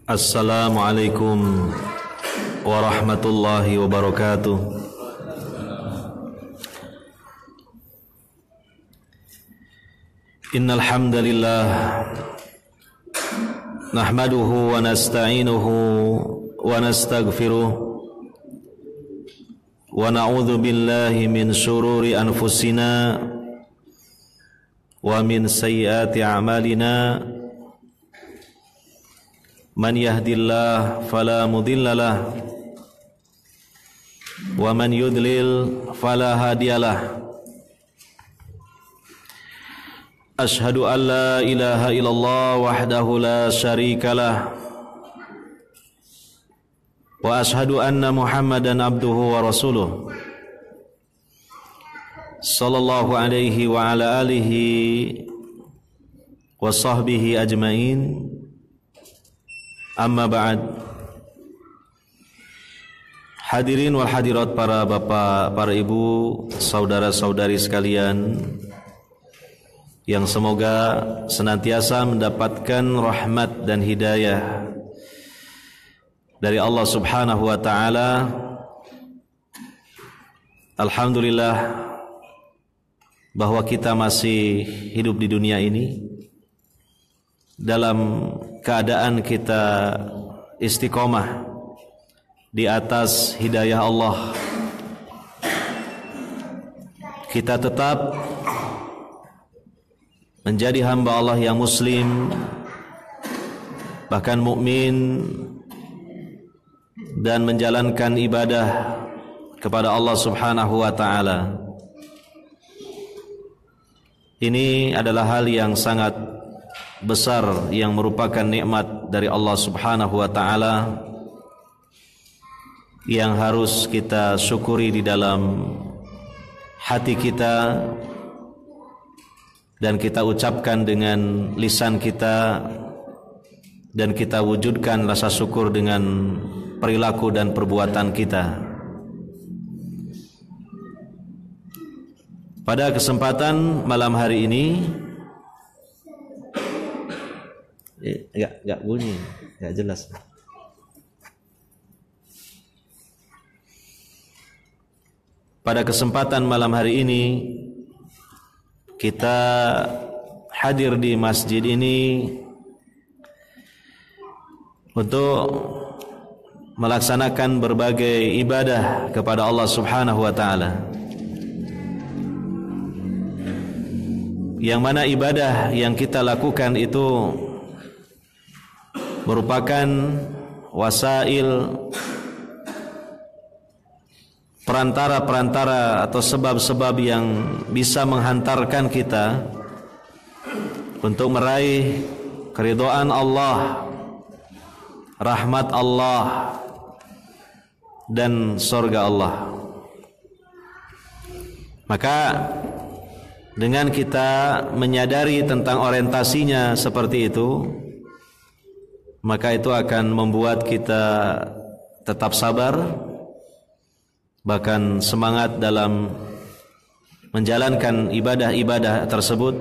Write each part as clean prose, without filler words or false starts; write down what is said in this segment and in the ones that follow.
Assalamualaikum warahmatullahi wabarakatuh. Innal hamdalillah nahmaduhu wa nasta'inuhu wa nastaghfiruh wa na'udzu billahi min shururi anfusina wa min sayyiati a'malina. Man yahdillah fala mudhillalah wa man yudlil fala hadiyalah. Ashhadu an la ilaha illallah wahdahu la syarikalah wa ashhadu anna Muhammadan abduhu wa rasuluh sallallahu alaihi wa ala alihi wa sahbihi ajmain. Amma ba'd. Hadirin wal hadirat, para bapak, para ibu, saudara-saudari sekalian yang semoga senantiasa mendapatkan rahmat dan hidayah dari Allah Subhanahu wa taala. Alhamdulillah bahwa kita masih hidup di dunia ini dalam keadaan kita istiqomah di atas hidayah Allah. Kita tetap menjadi hamba Allah yang muslim, bahkan mukmin, dan menjalankan ibadah kepada Allah Subhanahu wa taala. Ini adalah hal yang sangat besar yang merupakan nikmat dari Allah Subhanahu wa taala yang harus kita syukuri di dalam hati kita dan kita ucapkan dengan lisan kita, dan kita wujudkan rasa syukur dengan perilaku dan perbuatan kita. Pada kesempatan malam hari ini enggak bunyi, enggak jelas. Pada kesempatan malam hari ini kita hadir di masjid ini untuk melaksanakan berbagai ibadah kepada Allah Subhanahu wa taala. Yang mana ibadah yang kita lakukan itu merupakan wasail, perantara-perantara atau sebab-sebab yang bisa menghantarkan kita untuk meraih keridhaan Allah, rahmat Allah, dan surga Allah. Maka dengan kita menyadari tentang orientasinya seperti itu, maka itu akan membuat kita tetap sabar, bahkan semangat dalam menjalankan ibadah-ibadah tersebut,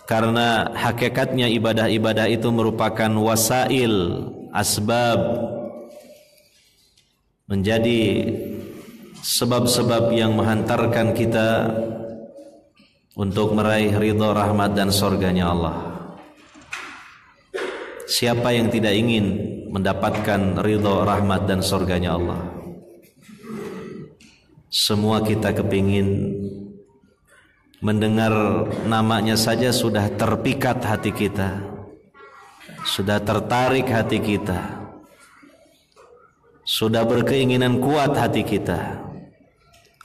karena hakikatnya ibadah-ibadah itu merupakan wasail, asbab, menjadi sebab-sebab yang menghantarkan kita untuk meraih ridha, rahmat, dan surganya Allah. Siapa yang tidak ingin mendapatkan ridha, rahmat, dan surganya Allah? Semua kita kepingin. Mendengar namanya saja sudah terpikat hati kita, sudah tertarik hati kita, sudah berkeinginan kuat hati kita.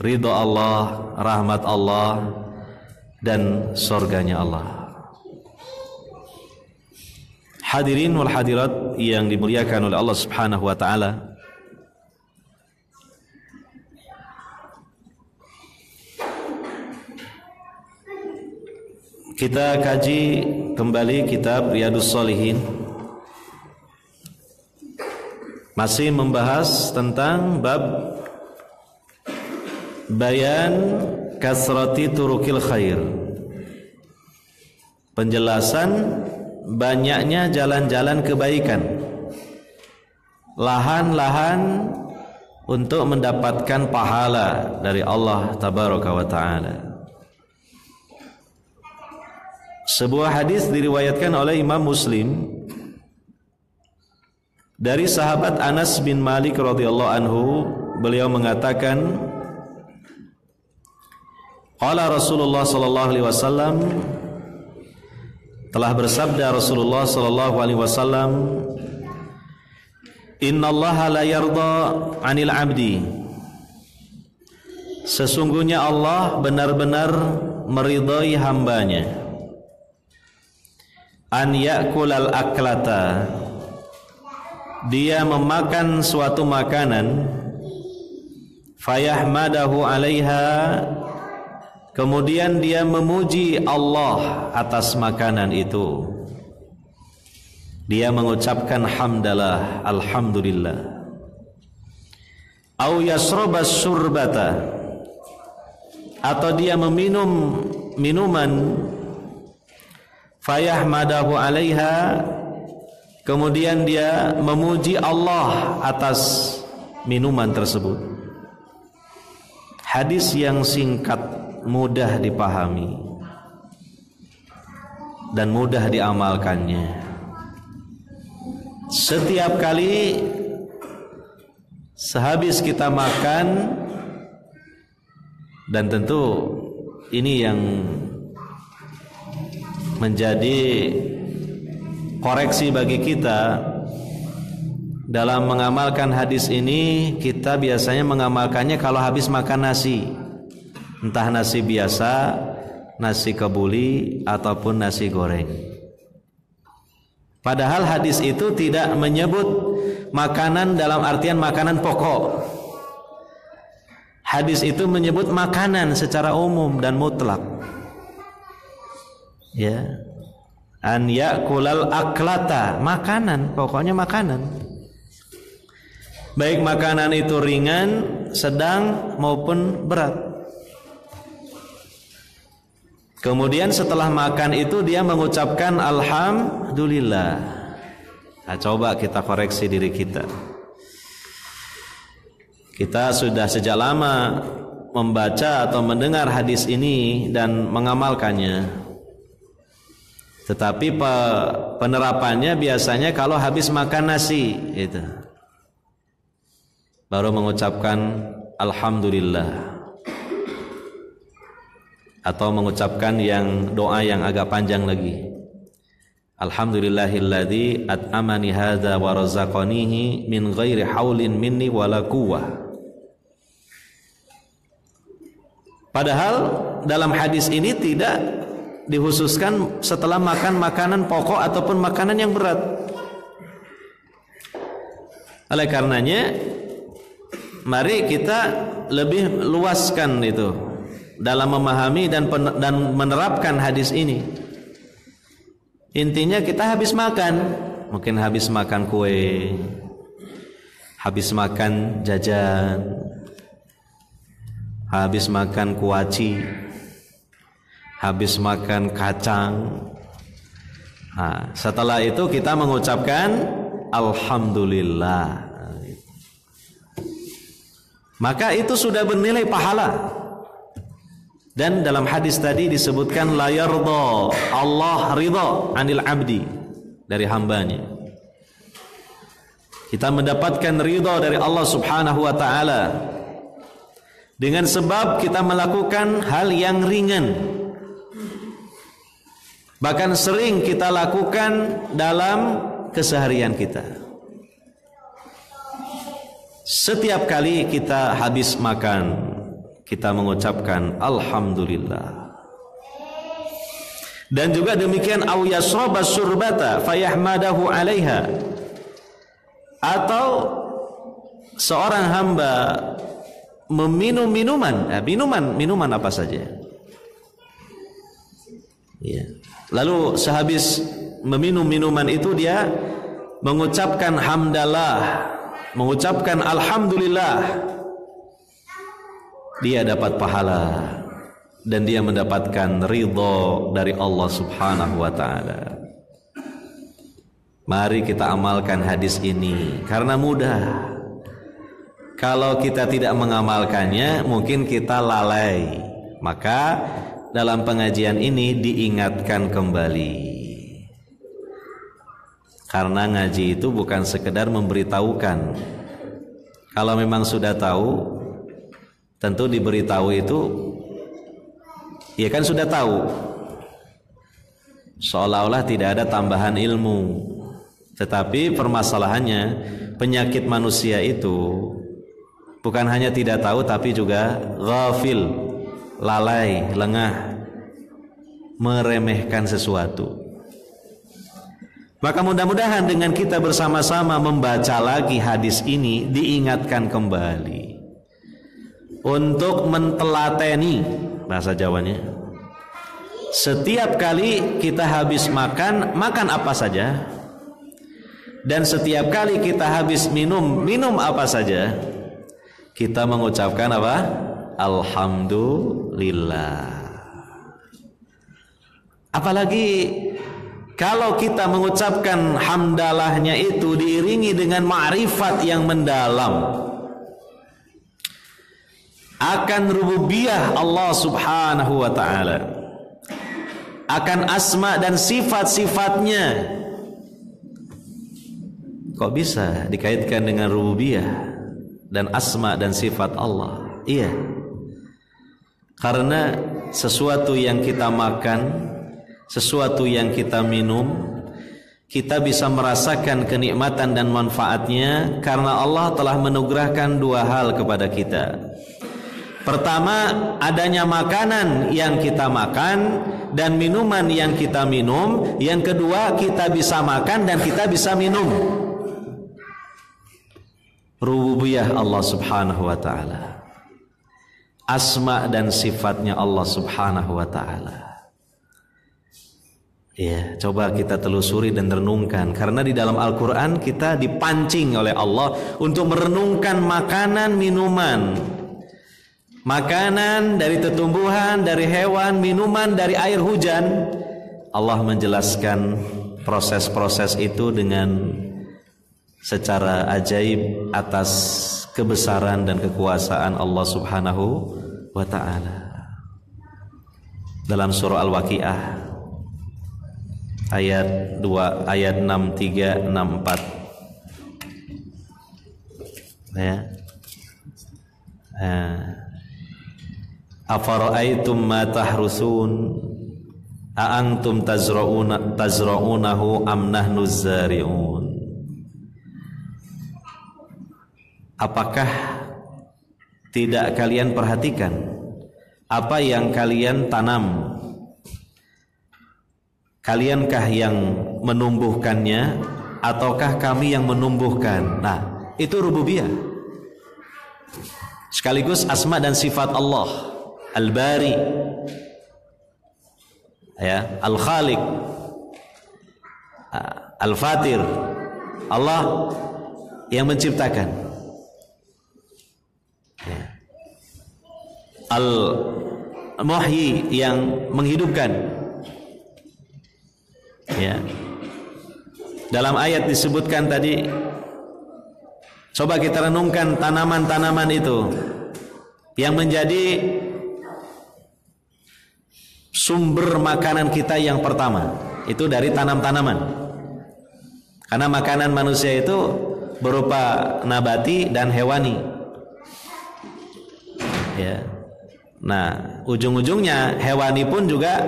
Ridha Allah, rahmat Allah, dan surganya Allah. Hadirin wal hadirat yang dimuliakan oleh Allah Subhanahu wa taala, kita kaji kembali kitab Riyadhus Shalihin, masih membahas tentang bab bayan kasrati turukil khair, penjelasan banyaknya jalan-jalan kebaikan, lahan-lahan untuk mendapatkan pahala dari Allah Tabaraka wa Ta'ala. Sebuah hadis diriwayatkan oleh Imam Muslim dari sahabat Anas bin Malik radhiyallahu anhu. Beliau mengatakan, qala Rasulullah sallallahu alaihi wasallam, telah bersabda Rasulullah sallallahu alaihi wasallam, innallaha la yarda 'anil 'abdi, sesungguhnya Allah benar-benar meridai hambanya, an ya'kulal aklata, dia memakan suatu makanan, fayahmadahu 'alaiha, kemudian dia memuji Allah atas makanan itu. Dia mengucapkan hamdalah, alhamdulillah. Au yasrabas surbata, atau dia meminum minuman, fayahmadahu 'alaiha, kemudian dia memuji Allah atas minuman tersebut. Hadis yang singkat, mudah dipahami dan mudah diamalkannya. Setiap kali sehabis kita makan, dan tentu ini yang menjadi koreksi bagi kita dalam mengamalkan hadis ini, kita biasanya mengamalkannya kalau habis makan nasi, entah nasi biasa, nasi kebuli, ataupun nasi goreng. Padahal hadis itu tidak menyebut makanan dalam artian makanan pokok. Hadis itu menyebut makanan secara umum dan mutlak. Ya. An ya'kulal aklata, makanan, pokoknya makanan. Baik makanan itu ringan, sedang maupun berat. Kemudian setelah makan itu dia mengucapkan alhamdulillah. Nah, coba kita koreksi diri kita. Kita sudah sejak lama membaca atau mendengar hadis ini dan mengamalkannya. Tetapi penerapannya biasanya kalau habis makan nasi itu baru mengucapkan alhamdulillah, atau mengucapkan yang doa yang agak panjang lagi, alhamdulillahilladzi at'amani hadza wa razaqanihi min ghairi haulin minni wala quwwah. Padahal dalam hadis ini tidak dikhususkan setelah makan makanan pokok ataupun makanan yang berat. Oleh karenanya mari kita lebih luaskan itu dalam memahami dan menerapkan hadis ini. Intinya kita habis makan, mungkin habis makan kue, habis makan jajan, habis makan kuaci, habis makan kacang. Nah, setelah itu kita mengucapkan alhamdulillah. Maka itu sudah bernilai pahala. Dan dalam hadis tadi disebutkan la yarda, Allah ridha 'anil 'abdi, dari hambanya. Kita mendapatkan ridha dari Allah Subhanahu wa taala dengan sebab kita melakukan hal yang ringan. Bahkan sering kita lakukan dalam keseharian kita. Setiap kali kita habis makan, kita mengucapkan alhamdulillah. Dan juga demikian au yasrabas surbata fayahmadahu 'alaiha, atau seorang hamba meminum minuman, minuman apa saja. Ya. Lalu sehabis meminum minuman itu dia mengucapkan hamdalah, mengucapkan alhamdulillah. Dia dapat pahala dan dia mendapatkan ridha dari Allah Subhanahu wa taala. Mari kita amalkan hadis ini karena mudah. Kalau kita tidak mengamalkannya, mungkin kita lalai. Maka dalam pengajian ini diingatkan kembali. Karena ngaji itu bukan sekedar memberitahukan. Kalau memang sudah tahu, tentu diberitahu itu ya kan sudah tahu. Seolah-olah tidak ada tambahan ilmu. Tetapi permasalahannya, penyakit manusia itu bukan hanya tidak tahu tapi juga ghafil, lalai, lengah, meremehkan sesuatu. Maka mudah-mudahan dengan kita bersama-sama membaca lagi hadis ini, diingatkan kembali untuk mentelateni, bahasa Jawanya, setiap kali kita habis makan apa saja, dan setiap kali kita habis minum apa saja, kita mengucapkan apa? Alhamdulillah. Apalagi kalau kita mengucapkan hamdalahnya itu diiringi dengan ma'rifat yang mendalam akan rububiyah Allah subhanahu wa ta'ala, akan asma dan sifat-sifatnya. Kok bisa dikaitkan dengan rububiyah dan asma dan sifat Allah? Iya, karena sesuatu yang kita makan, sesuatu yang kita minum, kita bisa merasakan kenikmatan dan manfaatnya karena Allah telah menugerahkan dua hal kepada kita. Pertama, adanya makanan yang kita makan dan minuman yang kita minum. Yang kedua, kita bisa makan dan kita bisa minum. Rububiyah Allah subhanahu wa ta'ala, asma dan sifatnya Allah subhanahu wa ta'ala. Ya, coba kita telusuri dan renungkan, karena di dalam Al-Quran kita dipancing oleh Allah untuk merenungkan makanan, minuman. Makanan dari tumbuhan, dari hewan, minuman dari air hujan. Allah menjelaskan proses-proses itu dengan secara ajaib atas kebesaran dan kekuasaan Allah subhanahu wa ta'ala. Dalam surah Al-Waqiah ayat 2, ayat 63, 64 ya. Afara'aitum ma tahrusun a antum tazra'unahu am nahnuz zari'un. Apakah tidak kalian perhatikan apa yang kalian tanam? Kaliankah yang menumbuhkannya ataukah kami yang menumbuhkan? Nah, itu rububiyah. Sekaligus asma dan sifat Allah. Al-Bari, ya, Al-Khaliq, Al-Fatir. Allah yang menciptakan. Al-Muhyi yang menghidupkan. Ya. Dalam ayat disebutkan tadi, coba kita renungkan tanaman-tanaman itu yang menjadi sumber makanan kita yang pertama, itu dari tanam-tanaman. Karena makanan manusia itu berupa nabati dan hewani. Ya. Nah, ujung-ujungnya hewani pun juga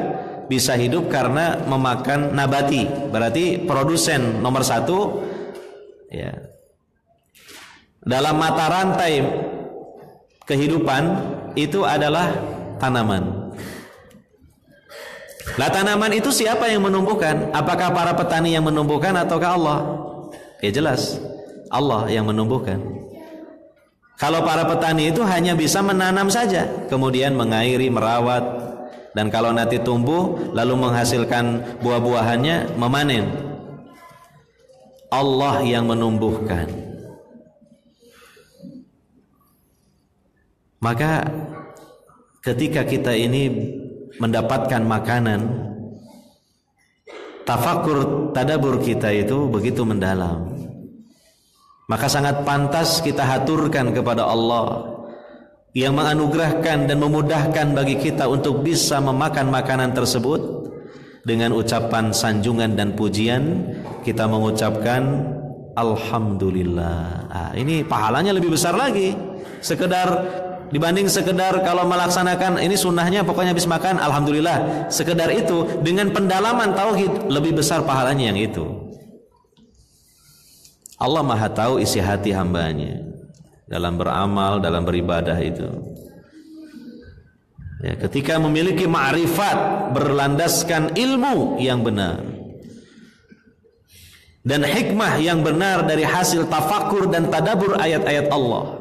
bisa hidup karena memakan nabati. Berarti produsen nomor satu, ya, dalam mata rantai kehidupan itu adalah tanaman. Lah, tanaman itu siapa yang menumbuhkan? Apakah para petani yang menumbuhkan ataukah Allah? Ya jelas Allah yang menumbuhkan. Kalau para petani itu hanya bisa menanam saja, kemudian mengairi, merawat, dan kalau nanti tumbuh lalu menghasilkan buah-buahannya, memanen. Allah yang menumbuhkan. Maka ketika kita ini mendapatkan makanan, tafakur, tadabur kita itu begitu mendalam. Maka sangat pantas kita haturkan kepada Allah yang menganugerahkan dan memudahkan bagi kita untuk bisa memakan makanan tersebut. Dengan ucapan sanjungan dan pujian kita mengucapkan alhamdulillah. Ini pahalanya lebih besar lagi dibanding sekedar kalau melaksanakan ini sunnahnya pokoknya habis makan alhamdulillah. Sekedar itu dengan pendalaman tauhid lebih besar pahalanya yang itu. Allah Maha tahu isi hati hambanya dalam beramal, dalam beribadah itu. Ya, ketika memiliki ma'rifat berlandaskan ilmu yang benar dan hikmah yang benar dari hasil tafakur dan tadabur ayat-ayat Allah,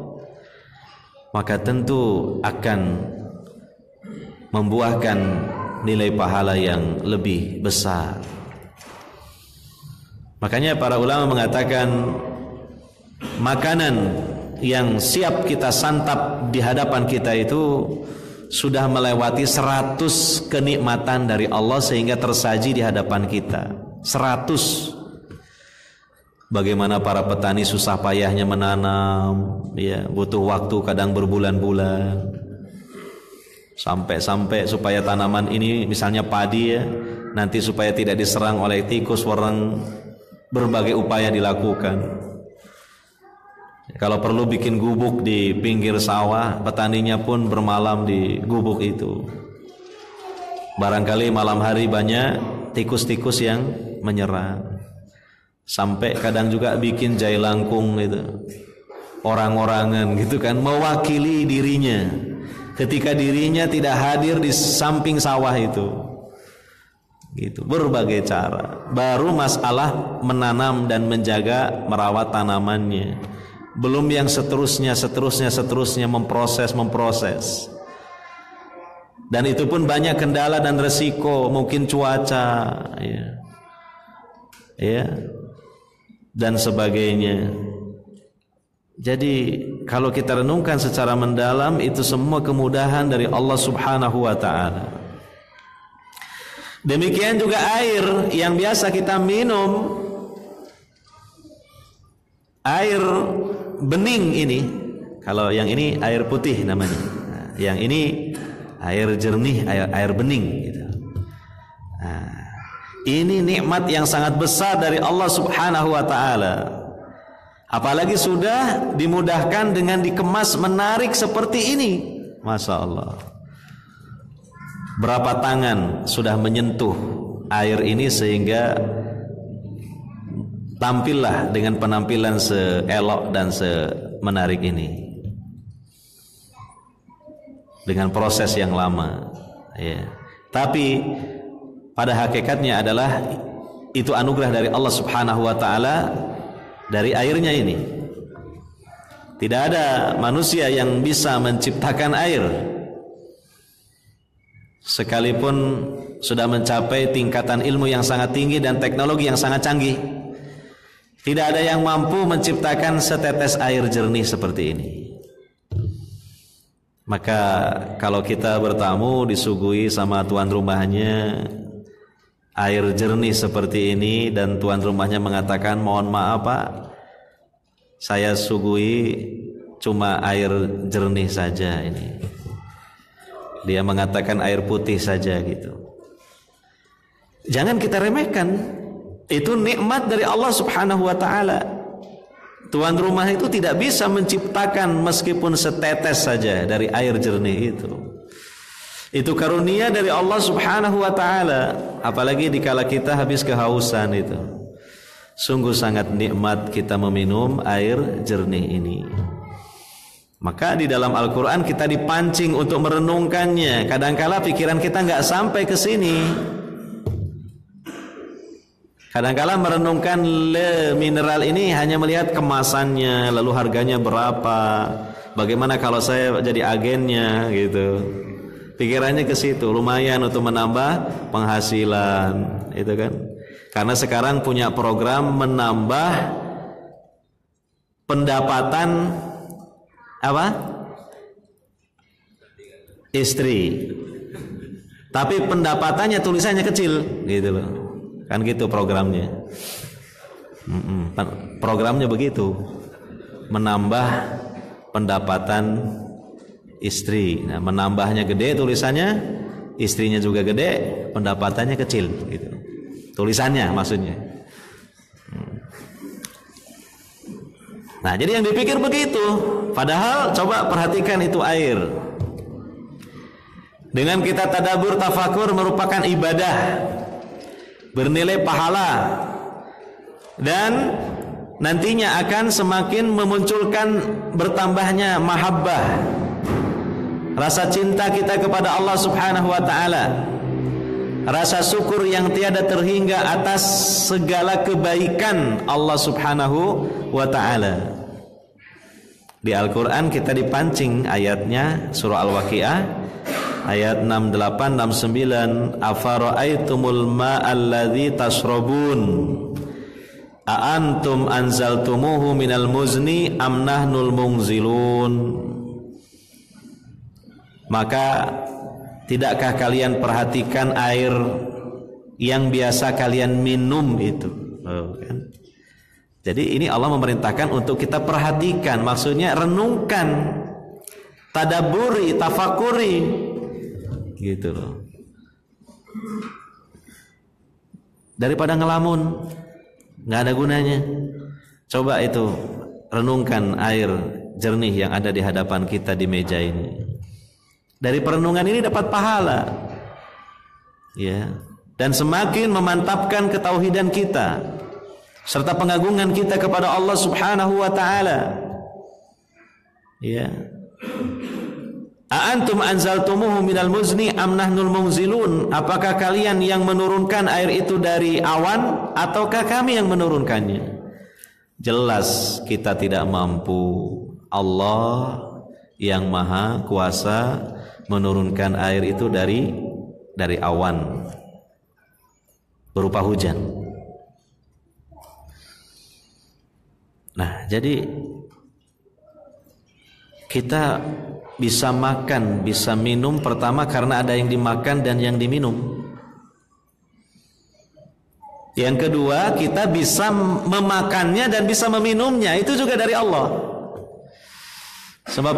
maka tentu akan membuahkan nilai pahala yang lebih besar. Makanya para ulama mengatakan makanan yang siap kita santap di hadapan kita itu sudah melewati 100 kenikmatan dari Allah sehingga tersaji di hadapan kita. 100. Bagaimana para petani susah payahnya menanam, ya, butuh waktu kadang berbulan-bulan. Sampai supaya tanaman ini misalnya padi ya, nanti supaya tidak diserang oleh tikus, warang, berbagai upaya dilakukan. Kalau perlu bikin gubuk di pinggir sawah, petaninya pun bermalam di gubuk itu. Barangkali malam hari banyak tikus-tikus yang menyerang. Sampai kadang juga bikin jai langkung itu, orang-orangan gitu kan, mewakili dirinya ketika dirinya tidak hadir di samping sawah itu. Gitu, berbagai cara. Baru masalah menanam dan menjaga merawat tanamannya. Belum yang seterusnya memproses. Dan itu pun banyak kendala dan resiko, mungkin cuaca, ya, dan sebagainya. Jadi kalau kita renungkan secara mendalam, itu semua kemudahan dari Allah Subhanahu wa ta'ala. Demikian juga air yang biasa kita minum, air bening ini. Kalau yang ini air putih namanya, yang ini air jernih, air bening gitu. Ini nikmat yang sangat besar dari Allah Subhanahu wa ta'ala. Apalagi sudah dimudahkan dengan dikemas menarik seperti ini. Masya Allah. Berapa tangan sudah menyentuh air ini sehingga tampillah dengan penampilan seelok dan semenarik ini, dengan proses yang lama, ya. Tapi pada hakikatnya adalah itu anugerah dari Allah Subhanahu wa ta'ala dari airnya ini. Tidak ada manusia yang bisa menciptakan air, sekalipun sudah mencapai tingkatan ilmu yang sangat tinggi dan teknologi yang sangat canggih. Tidak ada yang mampu menciptakan setetes air jernih seperti ini. Maka kalau kita bertamu disuguhi sama tuan rumahnya air jernih seperti ini, dan tuan rumahnya mengatakan, mohon maaf Pak, saya suguhi cuma air jernih saja ini. Dia mengatakan air putih saja gitu. Jangan kita remehkan. Itu nikmat dari Allah Subhanahu wa ta'ala. Tuan rumah itu tidak bisa menciptakan meskipun setetes saja dari air jernih itu. Itu karunia dari Allah Subhanahu wa ta'ala. Apalagi dikala kita habis kehausan itu. Sungguh sangat nikmat kita meminum air jernih ini. Maka di dalam Al-Quran kita dipancing untuk merenungkannya. Kadangkala pikiran kita nggak sampai ke sini. Kadangkala merenungkan mineral ini hanya melihat kemasannya, lalu harganya berapa, bagaimana kalau saya jadi agennya gitu. Pikirannya ke situ, lumayan untuk menambah penghasilan, itu kan. Karena sekarang punya program menambah pendapatan apa? Istri. Tapi pendapatannya tulisannya kecil, gitu loh. Kan gitu programnya. Programnya begitu, menambah pendapatan istri. Nah, menambahnya gede tulisannya, istrinya juga gede, pendapatannya kecil gitu. Tulisannya maksudnya. Nah, jadi yang dipikir begitu. Padahal coba perhatikan itu air. Dengan kita tadabbur tafakur merupakan ibadah, bernilai pahala, dan nantinya akan semakin memunculkan bertambahnya mahabbah, rasa cinta kita kepada Allah Subhanahu wa taala, rasa syukur yang tiada terhingga atas segala kebaikan Allah Subhanahu wa taala. Di Al-Qur'an kita dipancing ayatnya, surah Al-Waqiah ayat 68 69, afara'aitumul ma'alladzi tashrabun a antum anzaltumuhu minal muzni am nahnul munzilun. Maka tidakkah kalian perhatikan air yang biasa kalian minum itu? Kan? Jadi ini Allah memerintahkan untuk kita perhatikan, maksudnya renungkan, tadaburi, tafakuri, gitu loh. Daripada ngelamun, nggak ada gunanya. Coba itu renungkan air jernih yang ada di hadapan kita di meja ini. Dari perenungan ini dapat pahala, ya, dan semakin memantapkan ketauhidan kita serta pengagungan kita kepada Allah Subhanahu wa taala. Ya. A antum anzaltumuhu minal muzni am nahnul munzilun? Apakah kalian yang menurunkan air itu dari awan ataukah kami yang menurunkannya? Jelas kita tidak mampu. Allah yang maha kuasa menurunkan air itu dari awan berupa hujan. Nah, jadi kita bisa makan, bisa minum pertama karena ada yang dimakan dan yang diminum. Yang kedua, kita bisa memakannya dan bisa meminumnya, itu juga dari Allah. Sebab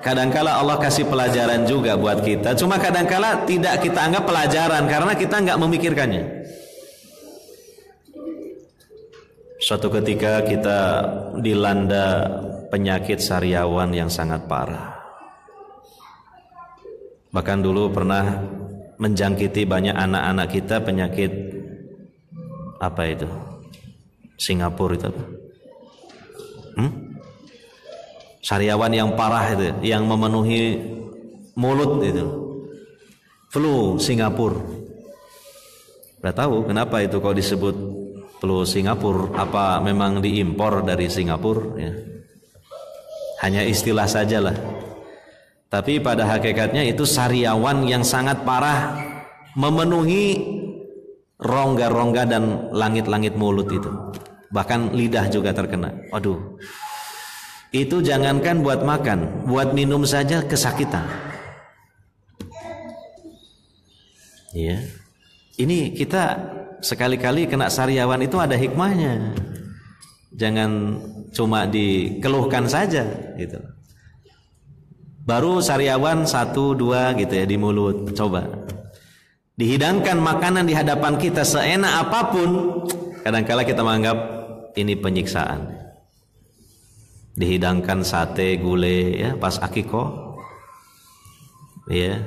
kadangkala Allah kasih pelajaran juga buat kita, cuma kadangkala tidak kita anggap pelajaran karena kita nggak memikirkannya. Suatu ketika kita dilanda penyakit sariawan yang sangat parah. Bahkan dulu pernah menjangkiti banyak anak-anak kita penyakit apa itu? Singapura itu apa? Sariawan yang parah itu, yang memenuhi mulut itu. Flu Singapura. Udah tahu kenapa itu kok disebut flu Singapura? Apa memang diimpor dari Singapura? Ya. Hanya istilah sajalah. Tapi pada hakikatnya itu sariawan yang sangat parah, memenuhi rongga-rongga dan langit-langit mulut itu. Bahkan lidah juga terkena. Waduh. Itu jangankan buat makan, buat minum saja kesakitan. Ya. Ini kita sekali-kali kena sariawan itu ada hikmahnya. Jangan cuma dikeluhkan saja gitu. Baru sariawan 1-2 gitu ya di mulut. Coba dihidangkan makanan di hadapan kita seenak apapun, kadangkala kita menganggap ini penyiksaan. Dihidangkan sate gulai ya pas akikoh, ya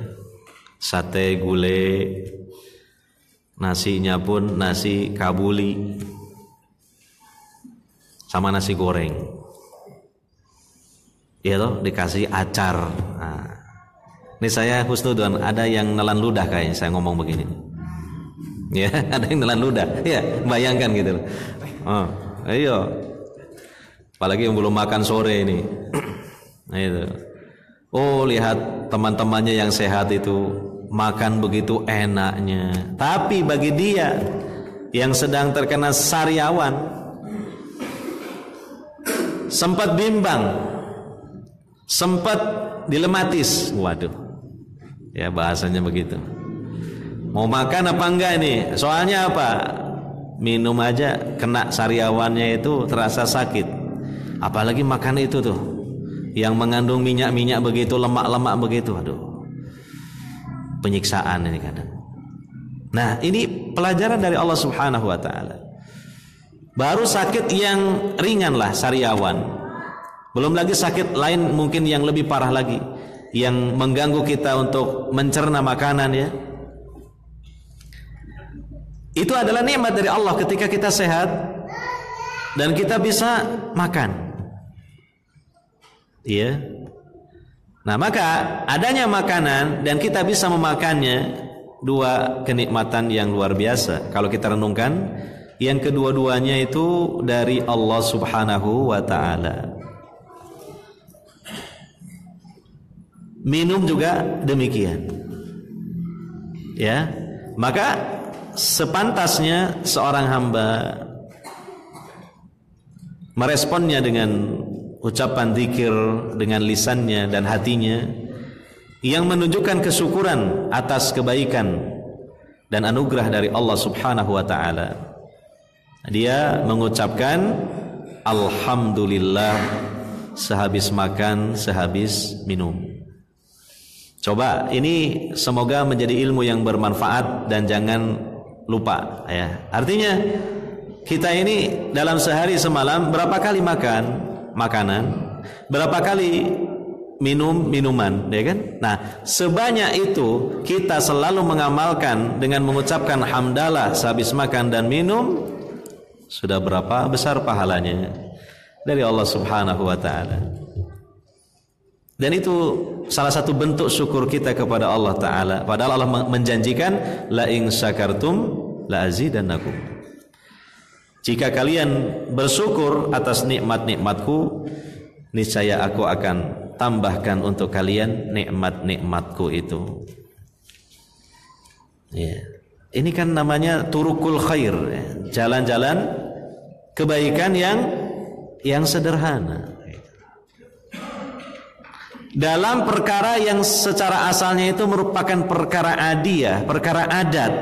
sate gulai, nasinya pun nasi kabuli sama nasi goreng, ya toh dikasih acar. Nah, ini saya husnudon, ada yang nelan ludah kayaknya saya ngomong begini, ya ada yang nelan ludah, ya bayangkan gitu. Oh, ayo. Apalagi yang belum makan sore ini. Nah itu. Oh, lihat teman-temannya yang sehat itu makan begitu enaknya. Tapi bagi dia yang sedang terkena sariawan, sempat bimbang, sempat dilematis. Waduh. Ya bahasanya begitu. Mau makan apa enggak ini? Soalnya apa? minum aja kena sariawannya itu terasa sakit, apalagi makan itu tuh yang mengandung minyak-minyak begitu, lemak-lemak begitu, aduh, penyiksaan ini kadang. Nah, ini pelajaran dari Allah Subhanahu wa taala. Baru sakit yang ringan lah sariawan, belum lagi sakit lain mungkin yang lebih parah lagi, yang mengganggu kita untuk mencerna makanan ya. Itu adalah nikmat dari Allah ketika kita sehat dan kita bisa makan. Iya. Nah, maka adanya makanan dan kita bisa memakannya, dua kenikmatan yang luar biasa. Kalau kita renungkan, yang kedua-duanya itu dari Allah Subhanahu wa taala. Minum juga demikian. Ya. Maka sepantasnya seorang hamba meresponnya dengan ucapan zikir dengan lisannya dan hatinya yang menunjukkan kesyukuran atas kebaikan dan anugerah dari Allah Subhanahu wa taala. Dia mengucapkan alhamdulillah sehabis makan, sehabis minum. Coba ini semoga menjadi ilmu yang bermanfaat dan jangan lupa ya. Artinya kita ini dalam sehari semalam berapa kali makan makanan, berapa kali minum minuman, ya kan? Nah, sebanyak itu kita selalu mengamalkan dengan mengucapkan hamdalah sehabis makan dan minum, sudah berapa besar pahalanya dari Allah Subhanahu wa taala. Dan itu salah satu bentuk syukur kita kepada Allah taala. Padahal Allah menjanjikan la in syakartum la azidannakum. Jika kalian bersyukur atas nikmat-nikmatku, niscaya aku akan tambahkan untuk kalian nikmat-nikmatku itu. Ya. Ini kan namanya turukul khair, ya. Jalan-jalan kebaikan yang sederhana. Dalam perkara yang secara asalnya itu merupakan perkara adiyah, perkara adat,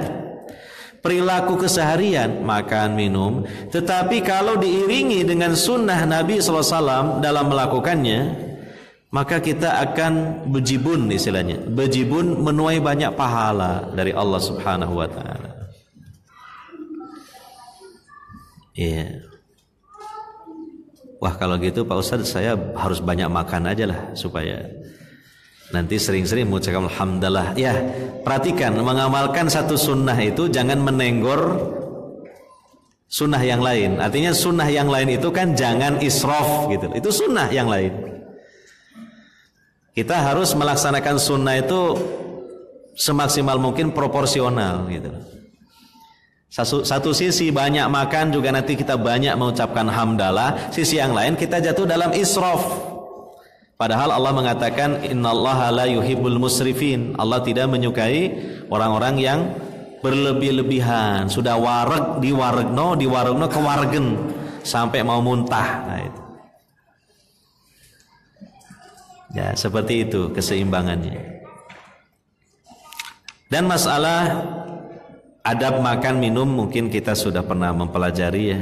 perilaku keseharian, makan, minum. Tetapi kalau diiringi dengan sunnah Nabi SAW dalam melakukannya, maka kita akan bejibun istilahnya. Bejibun menuai banyak pahala dari Allah Subhanahu wa taala. Iya. Wah, kalau gitu Pak Ustadz, saya harus banyak makan aja lah supaya nanti sering-sering mengucapkan alhamdulillah. Ya, perhatikan, mengamalkan satu sunnah itu jangan menenggor sunnah yang lain. Artinya sunnah yang lain itu kan jangan israf gitu. Itu sunnah yang lain. Kita harus melaksanakan sunnah itu semaksimal mungkin proporsional gitu. Satu sisi banyak makan juga nanti kita banyak mengucapkan hamdalah, sisi yang lain kita jatuh dalam israf. Padahal Allah mengatakan innallaha la yuhibbul musrifin. Allah tidak menyukai orang-orang yang berlebih-lebihan. Sudah wareg diwaregno kewaregen sampai mau muntah. Nah, itu. Ya, seperti itu keseimbangannya. Dan masalah adab makan minum mungkin kita sudah pernah mempelajari ya.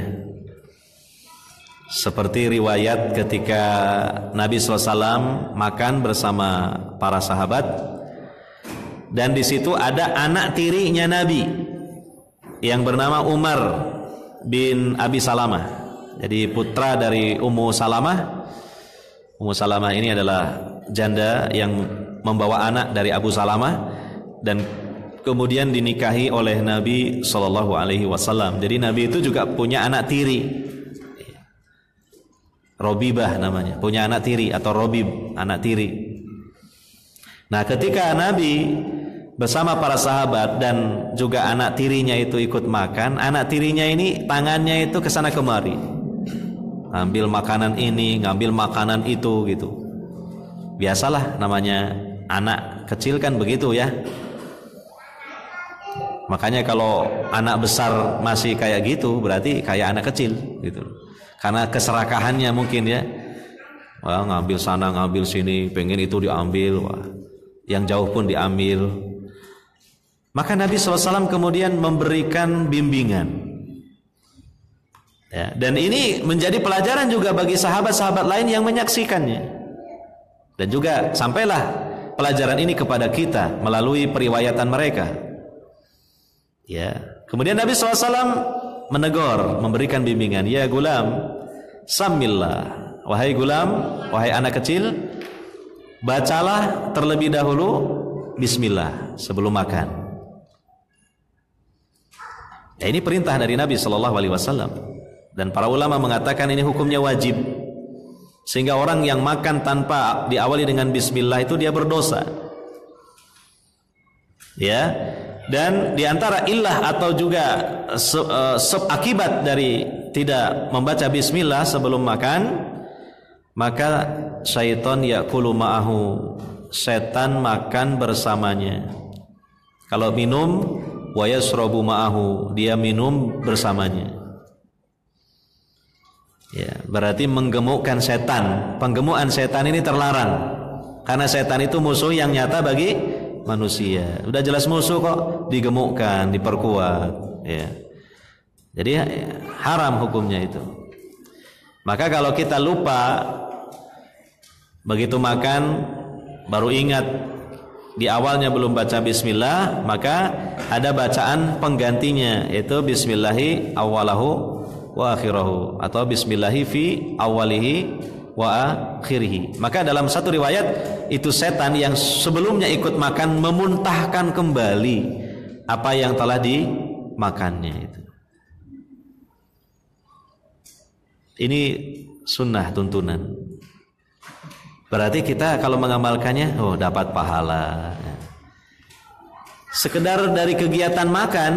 Seperti riwayat ketika Nabi SAW makan bersama para sahabat, dan di situ ada anak tirinya Nabi yang bernama Umar bin Abi Salamah. Jadi putra dari Ummu Salamah. Ummu Salamah ini adalah janda yang membawa anak dari Abu Salamah dan kemudian dinikahi oleh Nabi Shallallahu Alaihi Wasallam. Jadi Nabi itu juga punya anak tiri, Robibah namanya, punya anak tiri atau Robib, anak tiri. Nah, ketika Nabi bersama para sahabat dan juga anak tirinya itu ikut makan, anak tirinya ini tangannya itu kesana kemari, ngambil makanan ini, ngambil makanan itu gitu. Biasalah namanya anak kecil kan begitu ya. Makanya kalau anak besar masih kayak gitu berarti kayak anak kecil gitu. Karena keserakahannya mungkin ya. Wah, ngambil sana, ngambil sini, pengen itu diambil, wah, yang jauh pun diambil. Maka Nabi SAW kemudian memberikan bimbingan. Ya, dan ini menjadi pelajaran juga bagi sahabat-sahabat lain yang menyaksikannya. Dan juga sampailah pelajaran ini kepada kita melalui periwayatan mereka. Ya. Kemudian Nabi SAW menegur, memberikan bimbingan. Ya gulam, samillah. Wahai gulam, wahai anak kecil, bacalah terlebih dahulu bismillah sebelum makan. Ya, ini perintah dari Nabi SAW. Dan para ulama mengatakan ini hukumnya wajib, sehingga orang yang makan tanpa diawali dengan bismillah itu dia berdosa. Ya. Dan diantara illah atau juga akibat dari tidak membaca bismillah sebelum makan, maka syaitan ya'kulu ma'ahu, setan makan bersamanya. Kalau minum, wa yasrabu ma'ahu, dia minum bersamanya. Ya, berarti menggemukkan setan. Penggemukan setan ini terlarang, karena setan itu musuh yang nyata bagi manusia. Udah jelas musuh kok digemukkan, diperkuat, ya. Jadi haram hukumnya itu. Maka kalau kita lupa begitu makan baru ingat di awalnya belum baca bismillah, maka ada bacaan penggantinya, yaitu bismillahi awalahu wa akhirahu, atau bismillahi fi awalihi wa akhirihi. Maka dalam satu riwayat itu setan yang sebelumnya ikut makan memuntahkan kembali apa yang telah dimakannya itu. Ini sunnah tuntunan. Berarti kita kalau mengamalkannya, oh dapat pahala. Sekedar dari kegiatan makan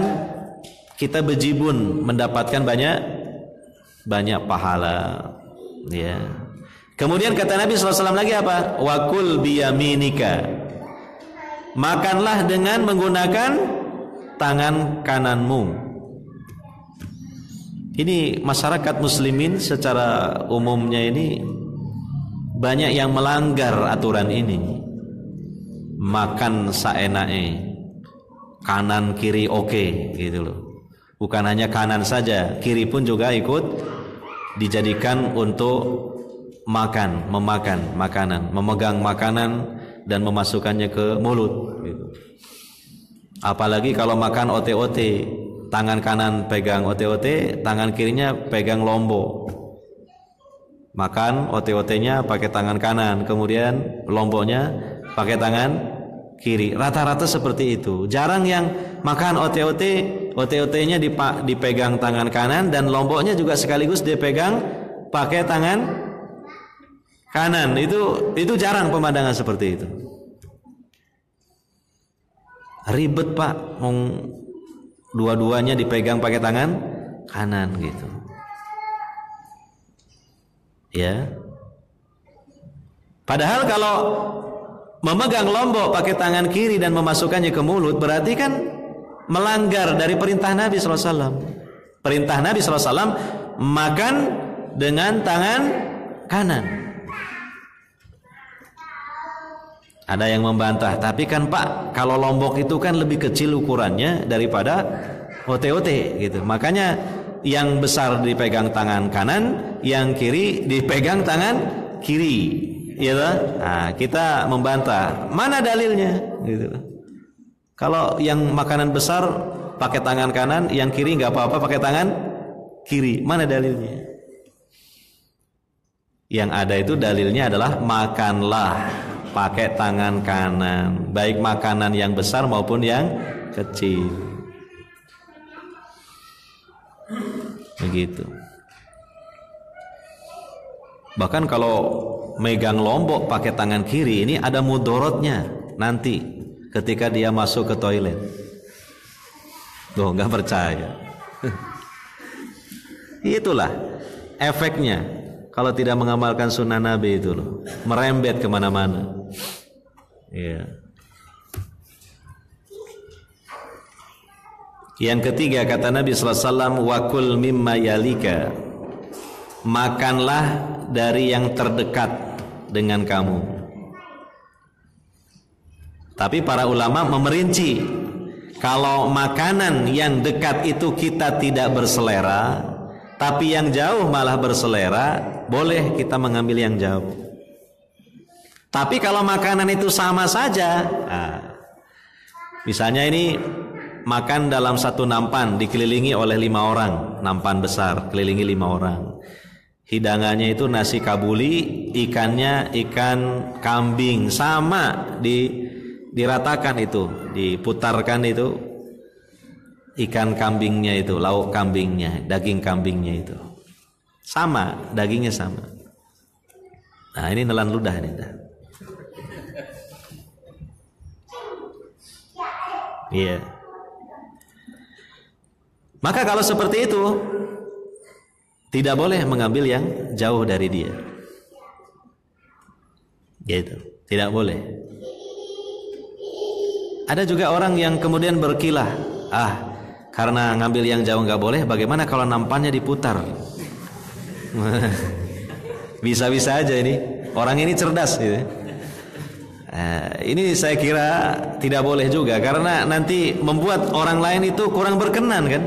kita bejibun mendapatkan banyak pahala, ya. Kemudian kata Nabi SAW lagi apa? Wakul biyaminika, makanlah dengan menggunakan tangan kananmu. Ini masyarakat muslimin secara umumnya ini banyak yang melanggar aturan ini. Makan saenake, kanan kiri oke, gitu loh. Bukan hanya kanan saja, kiri pun juga ikut dijadikan untuk memakan makanan, memegang makanan dan memasukkannya ke mulut gitu. Apalagi kalau makan ote-ote, tangan kanan pegang ote-ote, tangan kirinya pegang lombok. Makan ote-otenya pakai tangan kanan, kemudian lomboknya pakai tangan kiri. Rata-rata seperti itu. Jarang yang makan ote-otenya dipegang tangan kanan, dan lomboknya juga sekaligus dipegang pakai tangan kanan. Itu jarang pemandangan seperti itu. Ribet Pak, dua-duanya dipegang pakai tangan kanan gitu. Ya. Padahal kalau memegang lombok pakai tangan kiri dan memasukkannya ke mulut, berarti kan melanggar dari perintah Nabi SAW. Perintah Nabi SAW makan dengan tangan kanan. Ada yang membantah, tapi kan Pak, kalau lombok itu kan lebih kecil ukurannya daripada ote-ote gitu. Makanya yang besar dipegang tangan kanan, yang kiri dipegang tangan kiri. Ya, nah, kita membantah, mana dalilnya gitu. Kalau yang makanan besar pakai tangan kanan, yang kiri nggak apa-apa pakai tangan kiri, mana dalilnya? Yang ada itu dalilnya adalah makanlah pakai tangan kanan, baik makanan yang besar maupun yang kecil. Begitu. Bahkan kalau megang lombok pakai tangan kiri ini ada mudorotnya nanti ketika dia masuk ke toilet. Tuh, nggak percaya. Itulah efeknya kalau tidak mengamalkan sunnah Nabi itu loh, merembet kemana-mana. Iya. Yang ketiga kata Nabi SAW, wakul mimma yalika, makanlah dari yang terdekat dengan kamu. Tapi para ulama memerinci, kalau makanan yang dekat itu kita tidak berselera, tapi yang jauh malah berselera, boleh kita mengambil yang jauh. Tapi kalau makanan itu sama saja, misalnya ini makan dalam satu nampan dikelilingi oleh 5 orang, nampan besar kelilingi 5 orang. Hidangannya itu nasi kabuli, ikannya ikan kambing, sama diratakan itu, diputarkan itu ikan kambingnya itu, lauk kambingnya, daging kambingnya itu sama, dagingnya sama. Nah ini nelan ludah nih. Iya. Maka kalau seperti itu tidak boleh mengambil yang jauh dari dia. Gitu. Tidak boleh. Ada juga orang yang kemudian berkilah, karena ngambil yang jauh nggak boleh, bagaimana kalau nampannya diputar? Bisa-bisa aja ini. Orang ini cerdas gitu. Ini saya kira tidak boleh juga, karena nanti membuat orang lain itu kurang berkenan kan.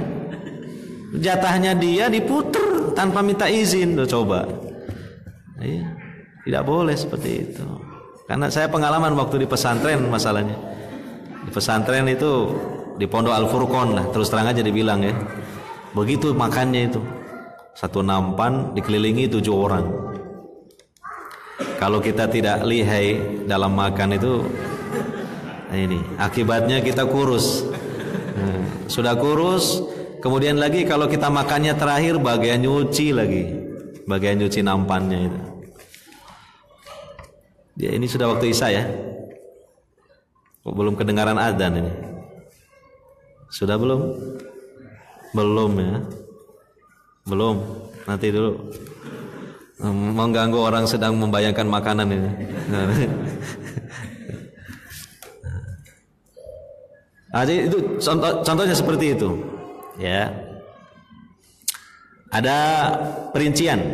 Jatahnya dia diputer tanpa minta izin, coba. Tidak boleh seperti itu. Karena saya pengalaman waktu di pesantren masalahnya. Di pesantren itu di Pondok Al Furqon lah, terus terang aja dibilang ya. Begitu makannya itu. Satu nampan dikelilingi 7 orang. Kalau kita tidak lihai dalam makan itu, ini akibatnya kita kurus. Sudah kurus, kemudian lagi kalau kita makannya terakhir bagian nyuci lagi, bagian nyuci nampannya itu. Ya, ini sudah waktu Isya ya. Belum kedengaran adzan ini. Sudah belum? Belum ya. Belum. Nanti dulu. Mengganggu orang sedang membayangkan makanan ini. Jadi itu contohnya seperti itu, ya. Ada perincian.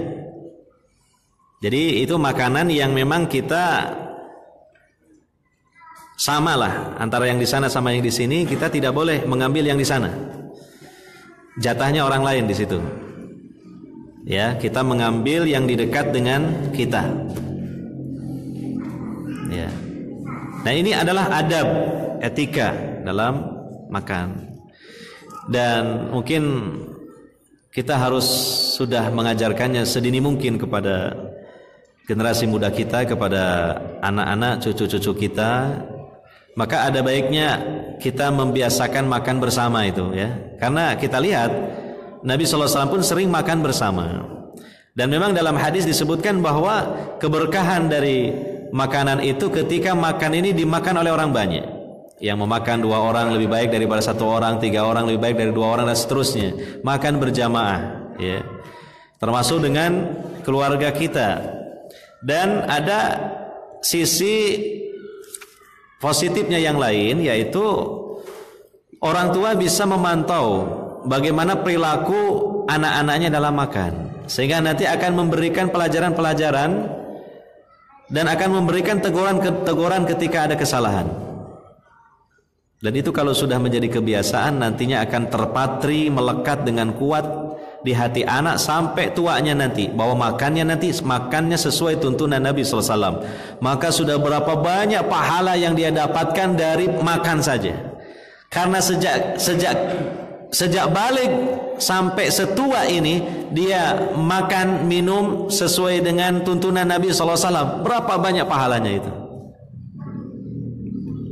Jadi itu makanan yang memang kita samalah antara yang di sana sama yang di sini, kita tidak boleh mengambil yang di sana. Jatahnya orang lain di situ. Ya, kita mengambil yang di dekat dengan kita. Ya. Nah, ini adalah adab, etika dalam makan. Dan mungkin kita harus sudah mengajarkannya sedini mungkin kepada generasi muda kita, kepada anak-anak, cucu-cucu kita. Maka ada baiknya kita membiasakan makan bersama itu ya. Karena kita lihat Nabi SAW pun sering makan bersama. Dan memang dalam hadis disebutkan bahwa keberkahan dari makanan itu ketika makan ini dimakan oleh orang banyak. Yang memakan 2 orang lebih baik daripada 1 orang, 3 orang lebih baik dari 2 orang, dan seterusnya. Makan berjamaah ya. Termasuk dengan keluarga kita. Dan ada sisi positifnya yang lain, yaitu orang tua bisa memantau bagaimana perilaku anak-anaknya dalam makan, sehingga nanti akan memberikan pelajaran-pelajaran dan akan memberikan teguran ketika ada kesalahan. Dan itu kalau sudah menjadi kebiasaan, nantinya akan terpatri, melekat dengan kuat di hati anak sampai tuanya nanti, bahwa makannya sesuai tuntunan Nabi SAW. Maka sudah berapa banyak pahala yang dia dapatkan dari makan saja. Karena sejak balik sampai setua ini dia makan minum sesuai dengan tuntunan Nabi SAW. Berapa banyak pahalanya itu?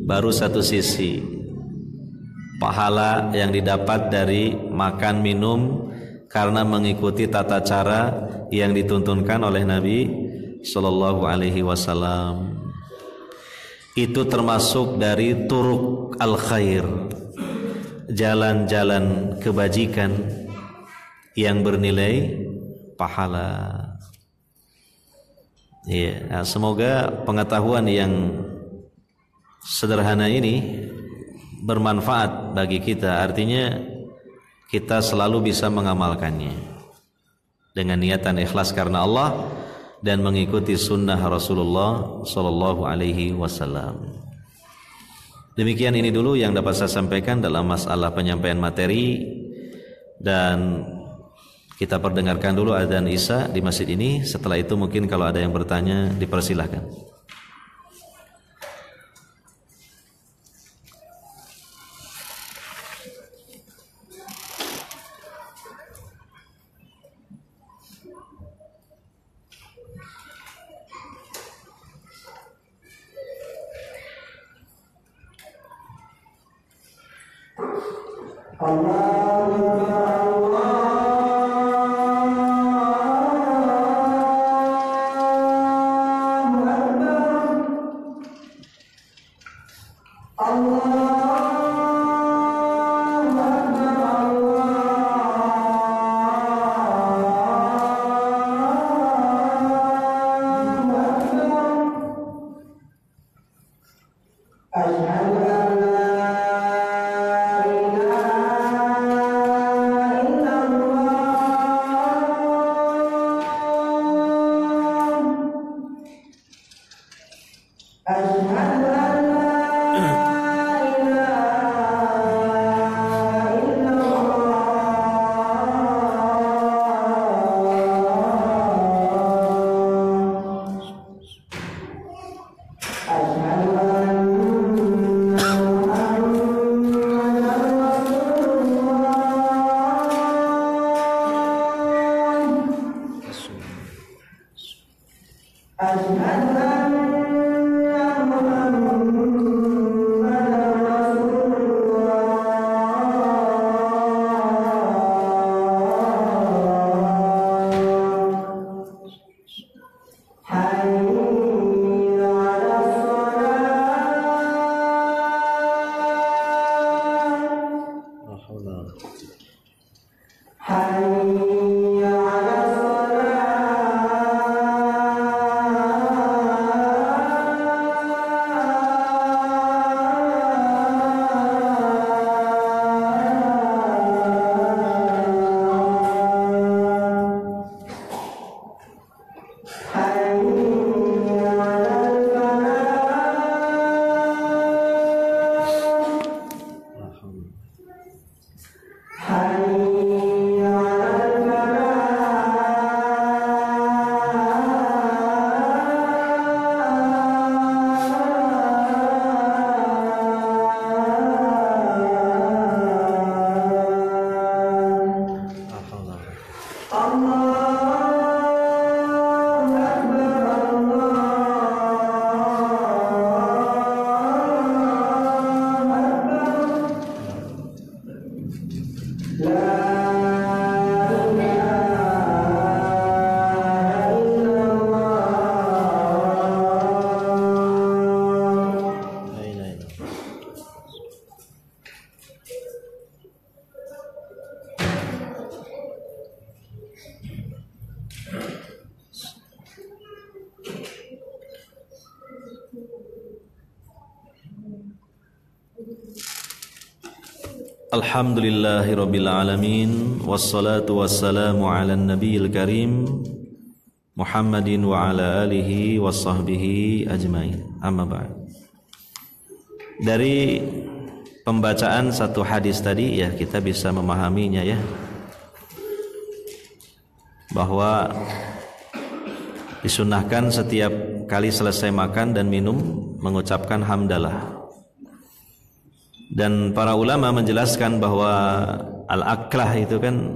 Baru satu sisi pahala yang didapat dari makan minum karena mengikuti tata cara yang dituntunkan oleh Nabi Sallallahu Alaihi Wasallam. Itu termasuk dari turuk al khair, jalan-jalan kebajikan yang bernilai pahala. Ya, nah, semoga pengetahuan yang sederhana ini bermanfaat bagi kita. Artinya kita selalu bisa mengamalkannya dengan niatan ikhlas karena Allah dan mengikuti sunnah Rasulullah Sallallahu Alaihi Wasallam. Demikian ini dulu yang dapat saya sampaikan dalam masalah penyampaian materi, dan Kita perdengarkan dulu adzan Isya di masjid ini. Setelah itu mungkin kalau ada yang bertanya dipersilahkan. Alhamdulillahirabbil alamin wassalatu wassalamu ala nabiyil karim Muhammadin wa ala alihi washabbihi ajmain. Amma ba'd. Dari pembacaan satu hadis tadi ya kita bisa memahaminya ya, bahwa disunahkan setiap kali selesai makan dan minum mengucapkan hamdalah. Dan para ulama menjelaskan bahwa al-aklah itu kan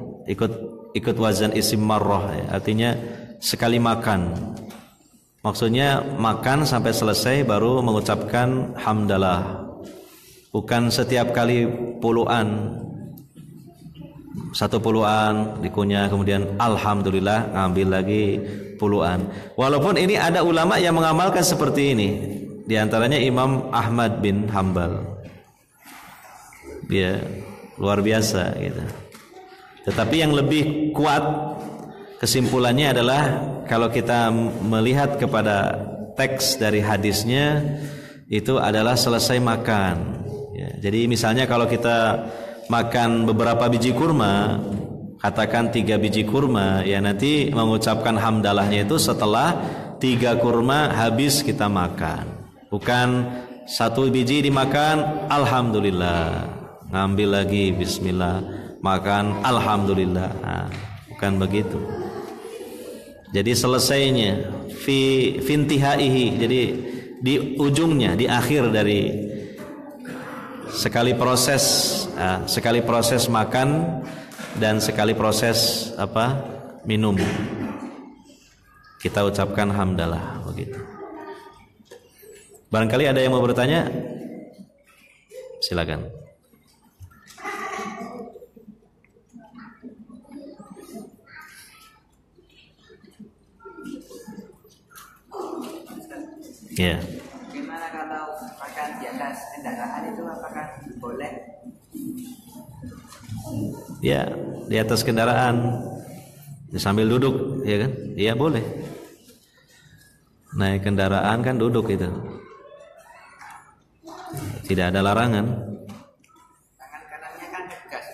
ikut wazan isim marrah ya. Artinya sekali makan. Maksudnya makan sampai selesai baru mengucapkan hamdalah. Bukan setiap kali puluhan. Satu puluhan dikunyah kemudian alhamdulillah ngambil lagi puluhan. Walaupun ini ada ulama yang mengamalkan seperti ini. Di antaranya Imam Ahmad bin Hambal. Ya, luar biasa gitu. Tetapi yang lebih kuat kesimpulannya adalah kalau kita melihat kepada teks dari hadisnya itu adalah selesai makan ya. Jadi misalnya kalau kita makan beberapa biji kurma, katakan 3 biji kurma ya, nanti mengucapkan hamdalahnya itu setelah 3 kurma habis kita makan. Bukan 1 biji dimakan alhamdulillah, ngambil lagi bismillah, makan alhamdulillah. Nah, Bukan begitu. Jadi selesainya fintihaihi, jadi di ujungnya, di akhir dari sekali proses makan dan sekali proses minum, kita ucapkan hamdalah, begitu. Barangkali ada yang mau bertanya, silakan. Ya. Gimana kalau makan di atas kendaraan itu, apakah boleh? Ya, di atas kendaraan sambil duduk, ya kan? Iya boleh. Naik kendaraan kan duduk itu. Tidak ada larangan. Tangan kanannya kan gas.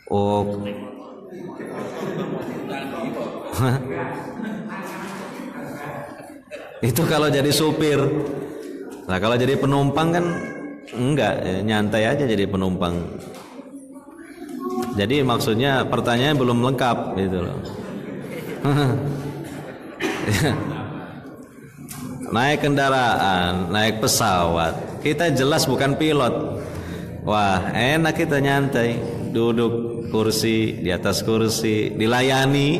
Oh. Itu kalau jadi supir. Nah, kalau jadi penumpang kan enggak, nyantai aja jadi penumpang. Jadi maksudnya pertanyaannya belum lengkap gitu loh. Naik kendaraan, naik pesawat, kita jelas bukan pilot. Wah, enak kita nyantai, duduk kursi, di atas kursi, dilayani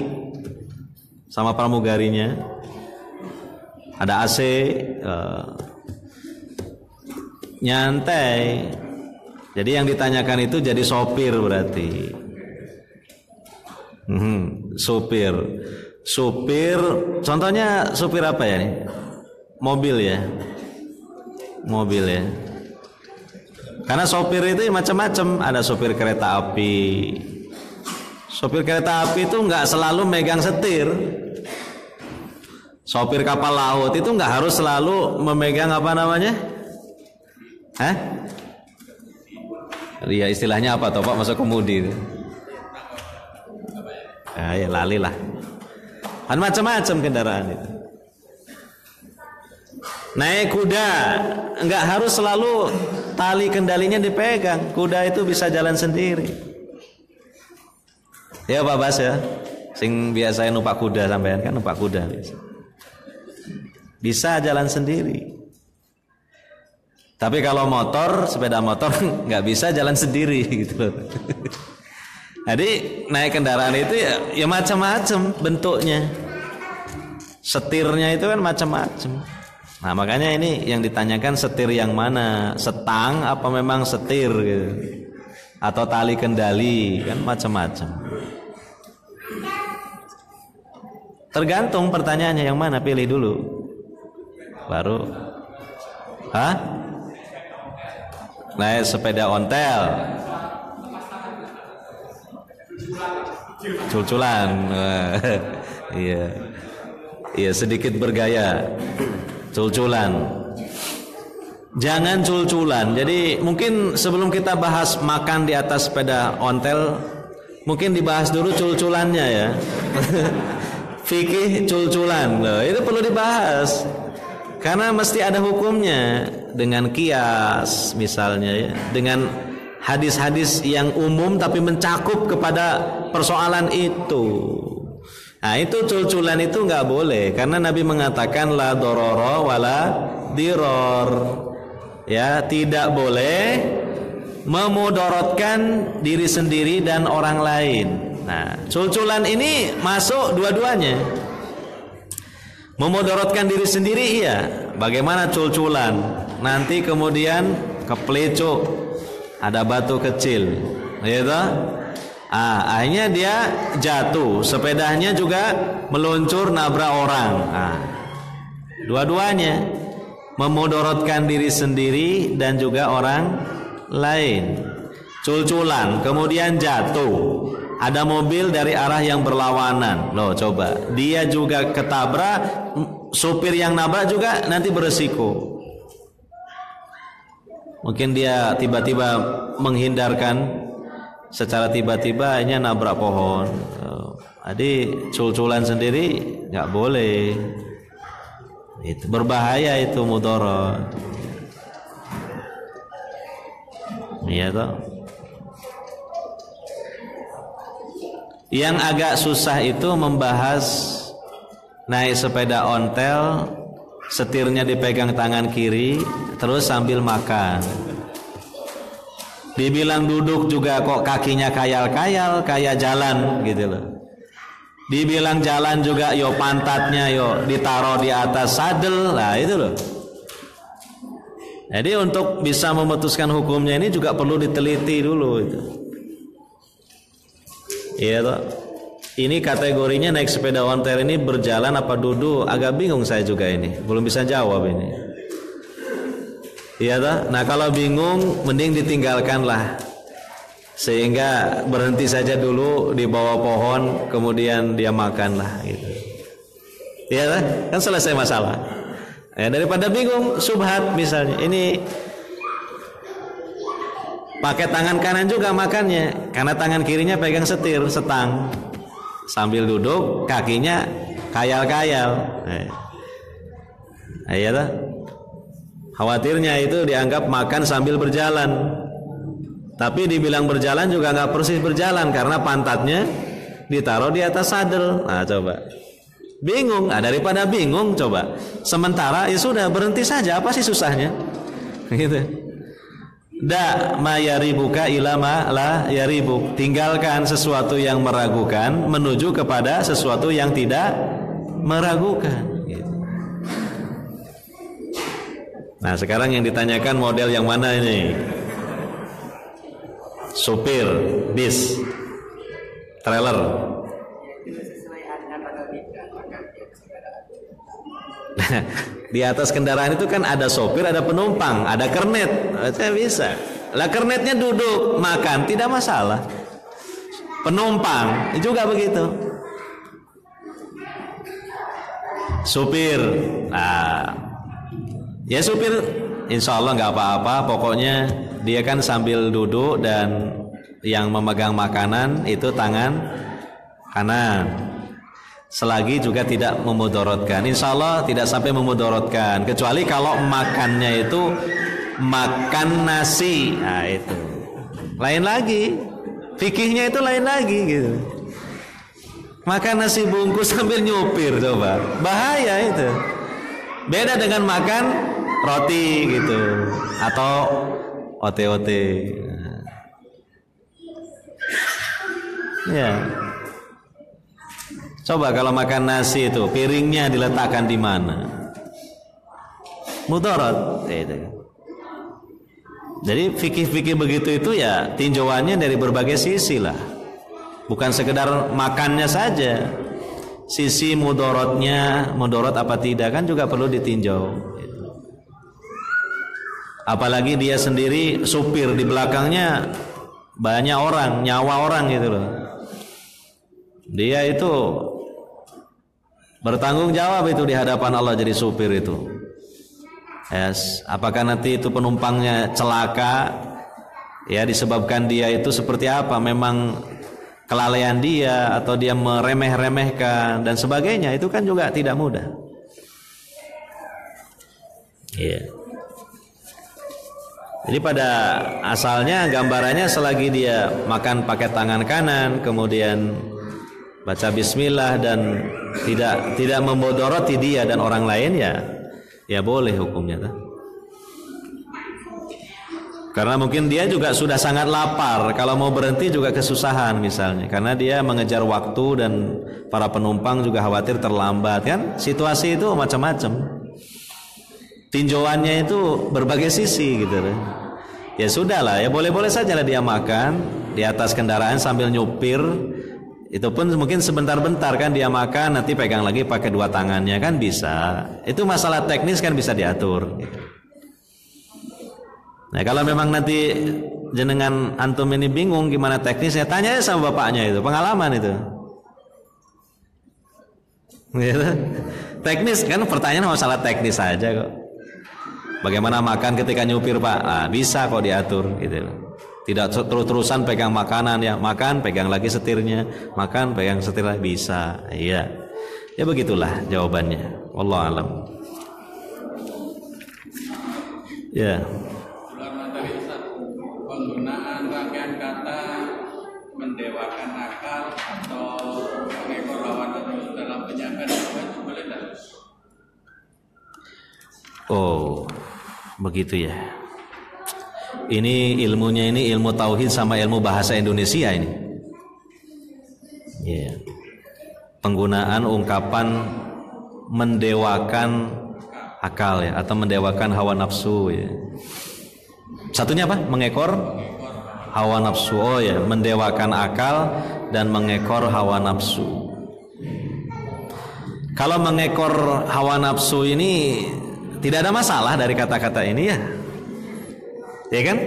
sama pramugarinya. Ada AC, nyantai. Jadi yang ditanyakan itu jadi sopir berarti. Supir, contohnya supir apa ya nih? Mobil ya. Karena sopir itu macam-macam. Ada sopir kereta api. Sopir kereta api itu nggak selalu megang setir. Sopir kapal laut itu nggak harus selalu memegang Iya, istilahnya apa toh Pak, masuk kemudi. Ya lali lah. Kan macam-macam kendaraan itu. Naik kuda nggak harus selalu tali kendalinya dipegang. Kuda itu bisa jalan sendiri. Ya Pak Bas ya, sing biasa numpak kuda sampean kan numpak kuda biasa. Bisa jalan sendiri. Tapi kalau sepeda motor nggak bisa jalan sendiri gitu. Jadi naik kendaraan itu ya macam-macam bentuknya. Setirnya itu kan macam-macam. Nah makanya ini yang ditanyakan setir yang mana, setang apa memang setir gitu, atau tali kendali, kan macam-macam. Tergantung pertanyaannya yang mana, pilih dulu. Baru naik sepeda ontel, cul-culan. Iya sedikit bergaya, cul-culan. Jangan cul-culan. Jadi mungkin sebelum kita bahas makan di atas sepeda ontel, mungkin dibahas dulu cul-culannya ya. Fikih cul-culan loh, itu perlu dibahas. Karena mesti ada hukumnya dengan kias misalnya ya, dengan hadis-hadis yang umum tapi mencakup kepada persoalan itu. Nah itu cul-culan itu nggak boleh karena Nabi mengatakan la dororo wala diror, ya tidak boleh memudorotkan diri sendiri dan orang lain. Nah cul-culan ini masuk dua-duanya. Memudorotkan diri sendiri iya. Bagaimana cul-culan? Nanti kemudian keplecuk, ada batu kecil, gitu. Akhirnya dia jatuh, sepedanya juga meluncur nabrak orang. Dua-duanya memudorotkan diri sendiri dan juga orang lain. Cul-culan, kemudian jatuh. Ada mobil dari arah yang berlawanan. Loh coba, dia juga ketabrak, supir yang nabrak juga nanti beresiko. Mungkin dia tiba-tiba menghindarkan secara tiba-tiba hanya nabrak pohon. Jadi cul-culan sendiri nggak boleh. Itu berbahaya, itu mudorot. Iya toh. Yang agak susah itu membahas naik sepeda ontel, setirnya dipegang tangan kiri, terus sambil makan. Dibilang duduk juga kok kakinya kayal-kayal, kayak jalan gitu loh. Dibilang jalan juga yo pantatnya yo ditaruh di atas sadel, lah itu loh. Jadi untuk bisa memutuskan hukumnya ini juga perlu diteliti dulu itu. Iya toh. Ini kategorinya naik sepeda ontel ini berjalan apa duduk, agak bingung saya juga ini, belum bisa jawab ini. Iya toh. Nah kalau bingung, mending ditinggalkanlah, sehingga berhenti saja dulu di bawah pohon, kemudian dia makanlah gitu. Iya toh, kan selesai masalah. Ya, daripada bingung, subhat misalnya, ini pakai tangan kanan juga makannya, karena tangan kirinya pegang setir, setang, sambil duduk, kakinya kayal-kayal. Iya toh. Khawatirnya itu dianggap makan sambil berjalan. Tapi dibilang berjalan juga nggak persis berjalan, karena pantatnya ditaruh di atas sadel. Nah coba, bingung. Daripada bingung, coba sementara ya sudah, berhenti saja, apa sih susahnya? Gitu. Da ma yaribuka ila ma la yaribuk. Tinggalkan sesuatu yang meragukan menuju kepada sesuatu yang tidak meragukan. Nah sekarang yang ditanyakan model yang mana ini? Supir bis, trailer. Di atas kendaraan itu kan ada sopir, ada penumpang, ada kernet. Saya bisa. Lah kernetnya duduk makan tidak masalah. Penumpang juga begitu. Supir, ya supir insya Allah nggak apa-apa, pokoknya dia kan sambil duduk dan yang memegang makanan itu tangan kanan, selagi juga tidak memudorotkan, insya Allah tidak sampai memudorotkan, kecuali kalau makannya itu makan nasi, nah itu lain lagi, fikihnya itu lain lagi gitu. Makan nasi bungkus sambil nyupir, coba bahaya itu. Beda dengan makan roti gitu atau ote-ote. Ya. Coba kalau makan nasi itu piringnya diletakkan di mana? Mudarat itu. Jadi fikih-fikih begitu itu ya tinjauannya dari berbagai sisi lah. Bukan sekedar makannya saja. Sisi mudaratnya, mudarat apa tidak kan juga perlu ditinjau. Apalagi dia sendiri supir, di belakangnya banyak orang, nyawa orang gitu loh. Dia itu bertanggung jawab itu di hadapan Allah jadi supir itu. Yes. Apakah nanti itu penumpangnya celaka? Ya disebabkan dia itu seperti apa? Memang kelalaian dia atau dia meremeh-remehkan dan sebagainya, itu kan juga tidak mudah. Iya. Jadi pada asalnya gambarannya selagi dia makan pakai tangan kanan, kemudian baca bismillah dan tidak memodoroti dia dan orang lain, ya boleh hukumnya tuh. Karena mungkin dia juga sudah sangat lapar, kalau mau berhenti juga kesusahan misalnya, karena dia mengejar waktu dan para penumpang juga khawatir terlambat kan. Situasi itu macam-macam. Tinjauannya itu berbagai sisi gitu loh. Ya sudahlah, ya boleh-boleh saja lah dia makan di atas kendaraan sambil nyupir. Itu pun mungkin sebentar-bentar kan dia makan, nanti pegang lagi pakai dua tangannya kan bisa. Itu masalah teknis kan bisa diatur gitu. Nah kalau memang nanti jenengan antum ini bingung gimana teknisnya, tanya aja sama bapaknya itu, pengalaman itu. Gitu. Teknis kan, pertanyaan masalah teknis saja kok. Bagaimana makan ketika nyupir pak? Nah, bisa kok diatur gitu. Tidak terus-terusan pegang makanan ya, makan pegang lagi setirnya, makan pegang setir lagi, bisa. Iya. Ya begitulah jawabannya. Wallahu alam. Ya. Penggunaan rangkaian kata mendewakan akal atau Oh, begitu ya. Ini ilmunya ini ilmu tauhid sama ilmu bahasa Indonesia ini. Ya. Penggunaan ungkapan mendewakan akal ya, atau mendewakan hawa nafsu ya. Satunya apa? Mengekor hawa nafsu. Oh ya, mendewakan akal dan mengekor hawa nafsu. Kalau mengekor hawa nafsu ini tidak ada masalah dari kata-kata ini ya. Ya kan?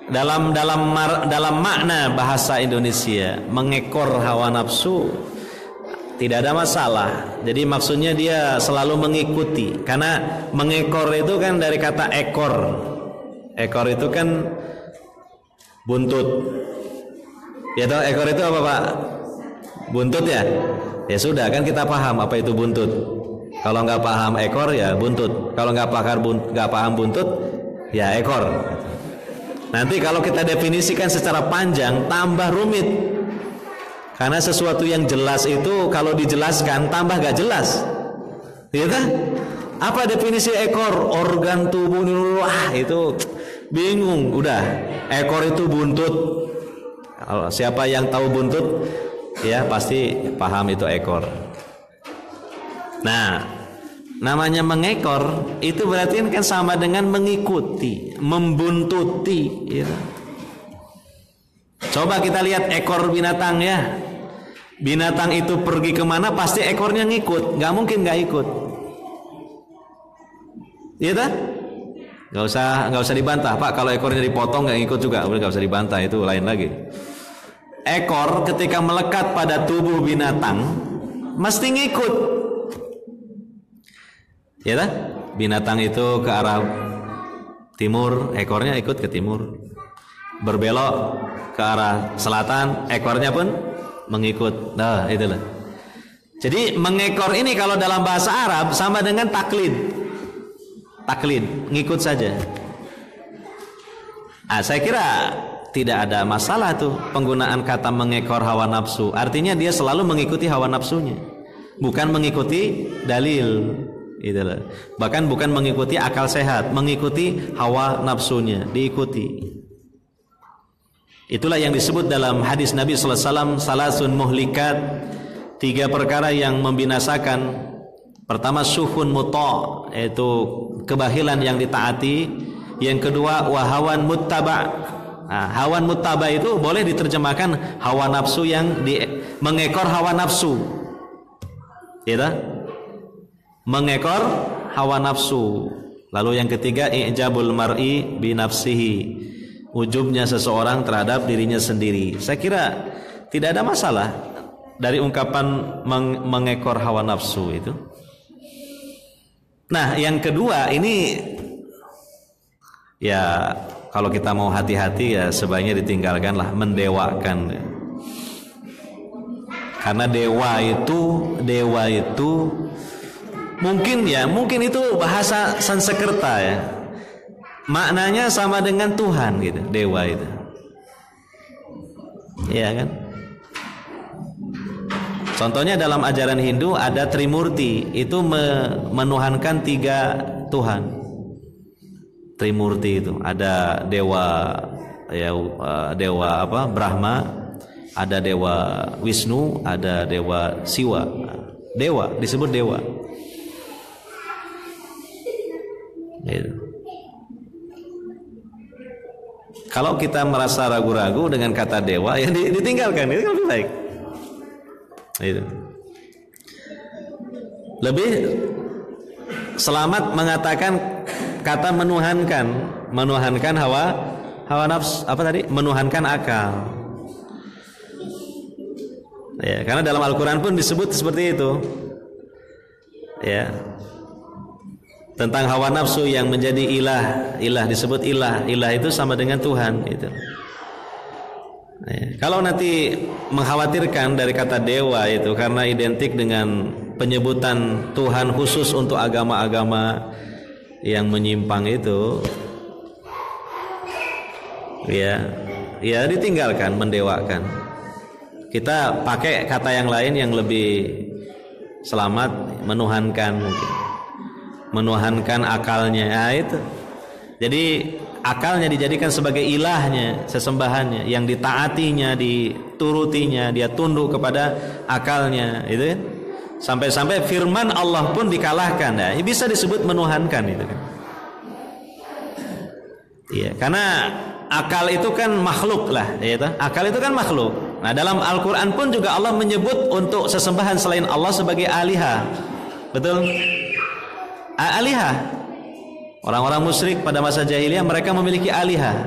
Dalam makna bahasa Indonesia, mengekor hawa nafsu tidak ada masalah. Jadi maksudnya dia selalu mengikuti. Karena mengekor itu kan dari kata ekor. Ekor itu kan buntut. Ya tahu ekor itu apa Pak? Buntut ya? Ya sudah kan kita paham apa itu buntut. Kalau nggak paham ekor ya buntut. Kalau nggak paham buntut ya ekor. Nanti kalau kita definisikan secara panjang tambah rumit. Karena sesuatu yang jelas itu kalau dijelaskan tambah gak jelas. Gitu? Apa definisi ekor? Organ tubuh. Itu bingung. Udah, ekor itu buntut. Kalau siapa yang tahu buntut ya pasti paham itu ekor. Nah, namanya mengekor itu berarti kan sama dengan mengikuti, membuntuti ya. Coba kita lihat ekor binatang ya. Binatang itu pergi kemana pasti ekornya ngikut, nggak mungkin nggak ikut. Iya tak? Nggak usah dibantah Pak. Kalau ekornya dipotong nggak ngikut juga, nggak usah dibantah, itu lain lagi. Ekor ketika melekat pada tubuh binatang mesti ngikut. Ya tak? Binatang itu ke arah timur, ekornya ikut ke timur. Berbelok ke arah selatan, ekornya pun mengikut. Nah, itulah. Jadi mengekor ini kalau dalam bahasa Arab sama dengan taklid. Taklid, ngikut saja. Saya kira tidak ada masalah tuh penggunaan kata mengekor hawa nafsu. Artinya dia selalu mengikuti hawa nafsunya, bukan mengikuti dalil. Itulah. Bahkan bukan mengikuti akal sehat, mengikuti hawa nafsunya, diikuti. Itulah yang disebut dalam hadis Nabi sallallahu alaihi wasallam, salasun muhlikat, 3 perkara yang membinasakan. Pertama syuhun muta', yaitu kebahilan yang ditaati. Yang kedua wahawan muttaba'. Nah, hawan muttaba' itu boleh diterjemahkan hawa nafsu yang mengekor hawa nafsu. Gitu? Mengekor hawa nafsu. Lalu yang ketiga i'jabul mar'i bi nafsihi, ujubnya seseorang terhadap dirinya sendiri. Saya kira tidak ada masalah dari ungkapan mengekor hawa nafsu itu. Nah, yang kedua ini ya kalau kita mau hati-hati ya sebaiknya ditinggalkanlah mendewakan. Karena dewa itu mungkin itu bahasa Sanskerta ya. Maknanya sama dengan Tuhan gitu, dewa itu. Iya kan? Contohnya dalam ajaran Hindu ada Trimurti, itu menuhankan 3 Tuhan. Trimurti itu ada dewa ya, dewa apa? Brahma, ada dewa Wisnu, ada dewa Siwa. Dewa disebut dewa. Gitu. Kalau kita merasa ragu-ragu dengan kata dewa, ya ditinggalkan, itu lebih baik. Itu. Lebih selamat mengatakan kata menuhankan hawa nafsu, apa tadi? Menuhankan akal. Ya, karena dalam Al-Qur'an pun disebut seperti itu. Ya. Tentang hawa nafsu yang menjadi ilah disebut ilah itu sama dengan Tuhan gitu. Kalau nanti mengkhawatirkan dari kata dewa itu karena identik dengan penyebutan Tuhan khusus untuk agama-agama yang menyimpang itu, ya ditinggalkan, mendewakan. Kita pakai kata yang lain yang lebih selamat, menuhankan mungkin. menuhankan akalnya. Nah, itu. Jadi akalnya dijadikan sebagai ilahnya, sesembahannya, yang ditaatinya, diturutinya, dia tunduk kepada akalnya, itu kan. Sampai-sampai firman Allah pun dikalahkan. Nah, bisa disebut menuhankan itu kan. Iya, karena akal itu kan makhluk lah, ya. Akal itu kan makhluk. Nah, dalam Al-Quran pun juga Allah menyebut untuk sesembahan selain Allah sebagai alihah. Betul? Alihah. Orang-orang musyrik pada masa jahiliyah mereka memiliki alihah,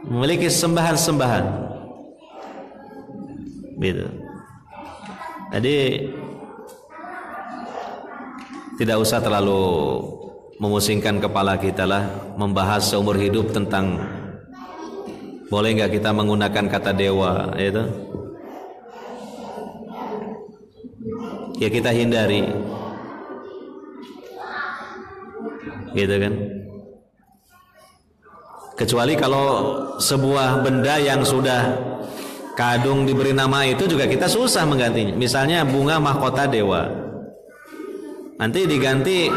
memiliki sembahan-sembahan. Gitu. Jadi tidak usah terlalu memusingkan kepala kita lah membahas seumur hidup tentang boleh nggak kita menggunakan kata dewa, itu ya kita hindari, gitu kan. Kecuali kalau sebuah benda yang sudah kadung diberi nama itu juga kita susah menggantinya. Misalnya bunga mahkota dewa, nanti diganti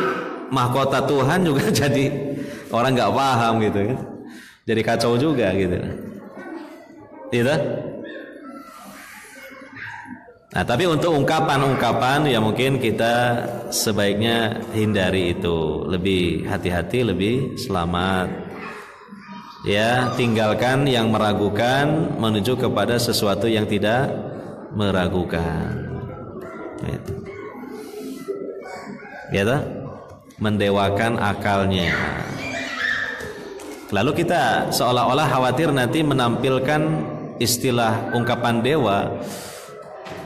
mahkota Tuhan juga jadi orang nggak paham gitu kan, jadi kacau juga gitu. Gitu. Nah, tapi untuk ungkapan-ungkapan ya mungkin kita sebaiknya hindari itu, lebih hati-hati, lebih selamat. Ya, tinggalkan yang meragukan menuju kepada sesuatu yang tidak meragukan. Gitu. Gitu. Mendewakan akalnya. Lalu kita seolah-olah khawatir nanti menampilkan istilah ungkapan dewa,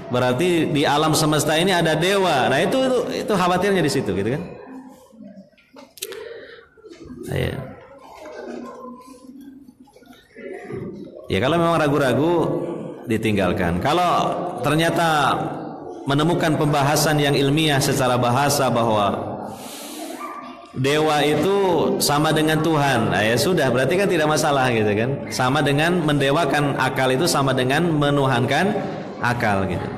berarti di alam semesta ini ada dewa. Nah, itu khawatirnya di situ, gitu kan? Ya. Ya, kalau memang ragu-ragu ditinggalkan. Kalau ternyata menemukan pembahasan yang ilmiah secara bahasa bahwa dewa itu sama dengan Tuhan, nah ya sudah, berarti kan tidak masalah, gitu kan? Sama dengan mendewakan akal itu sama dengan menuhankan akal, gitu.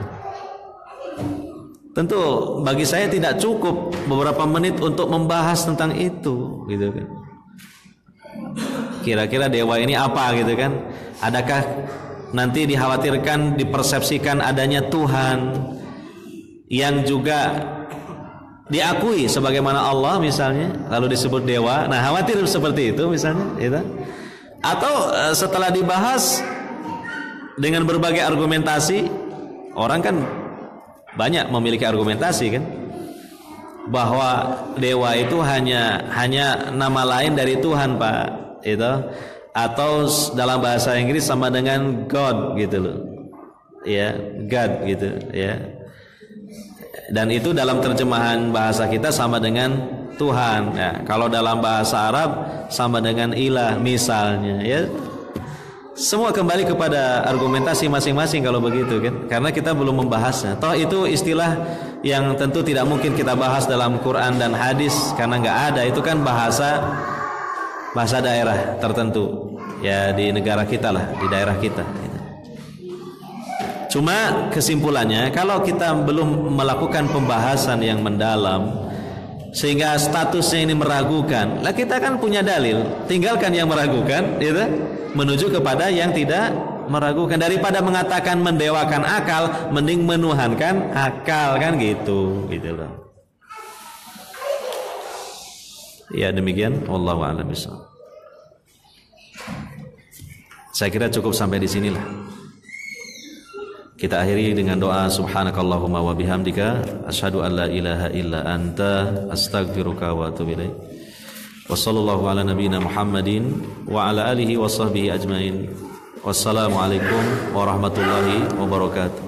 Tentu bagi saya tidak cukup beberapa menit untuk membahas tentang itu, gitu kan. Kira-kira dewa ini apa, gitu kan? Adakah nanti dikhawatirkan dipersepsikan adanya Tuhan yang juga diakui sebagaimana Allah misalnya, lalu disebut dewa. Nah, khawatir seperti itu misalnya, gitu. Atau setelah dibahas dengan berbagai argumentasi, orang kan banyak memiliki argumentasi kan, bahwa dewa itu hanya nama lain dari Tuhan, Pak, itu. Atau dalam bahasa Inggris sama dengan God, gitu loh, ya, God, gitu, ya. Dan itu dalam terjemahan bahasa kita sama dengan Tuhan. Ya, kalau dalam bahasa Arab sama dengan ilah misalnya, ya. Semua kembali kepada argumentasi masing-masing kalau begitu kan, karena kita belum membahasnya. Toh itu istilah yang tentu tidak mungkin kita bahas dalam Quran dan hadis karena nggak ada. Itu kan bahasa daerah tertentu, ya, di negara kita lah, di daerah kita. Cuma kesimpulannya, kalau kita belum melakukan pembahasan yang mendalam sehingga statusnya ini meragukan, lah kita kan punya dalil, tinggalkan yang meragukan, gitu, menuju kepada yang tidak meragukan. Daripada mengatakan mendewakan akal, mending menuhankan akal, kan gitu, gitu loh. Ya, demikian, wallahu a'lam bishawab. Saya kira cukup sampai di sinilah. Kita akhiri dengan doa subhanakallahumma wa bihamdika asyhadu an la ilaha illa anta astaghfiruka wa atubu ilaik. Wa sallallahu ala nabiyyina Muhammadin wa ala alihi wa sahbihi ajmain. Wassalamu alaikum warahmatullahi wabarakatuh.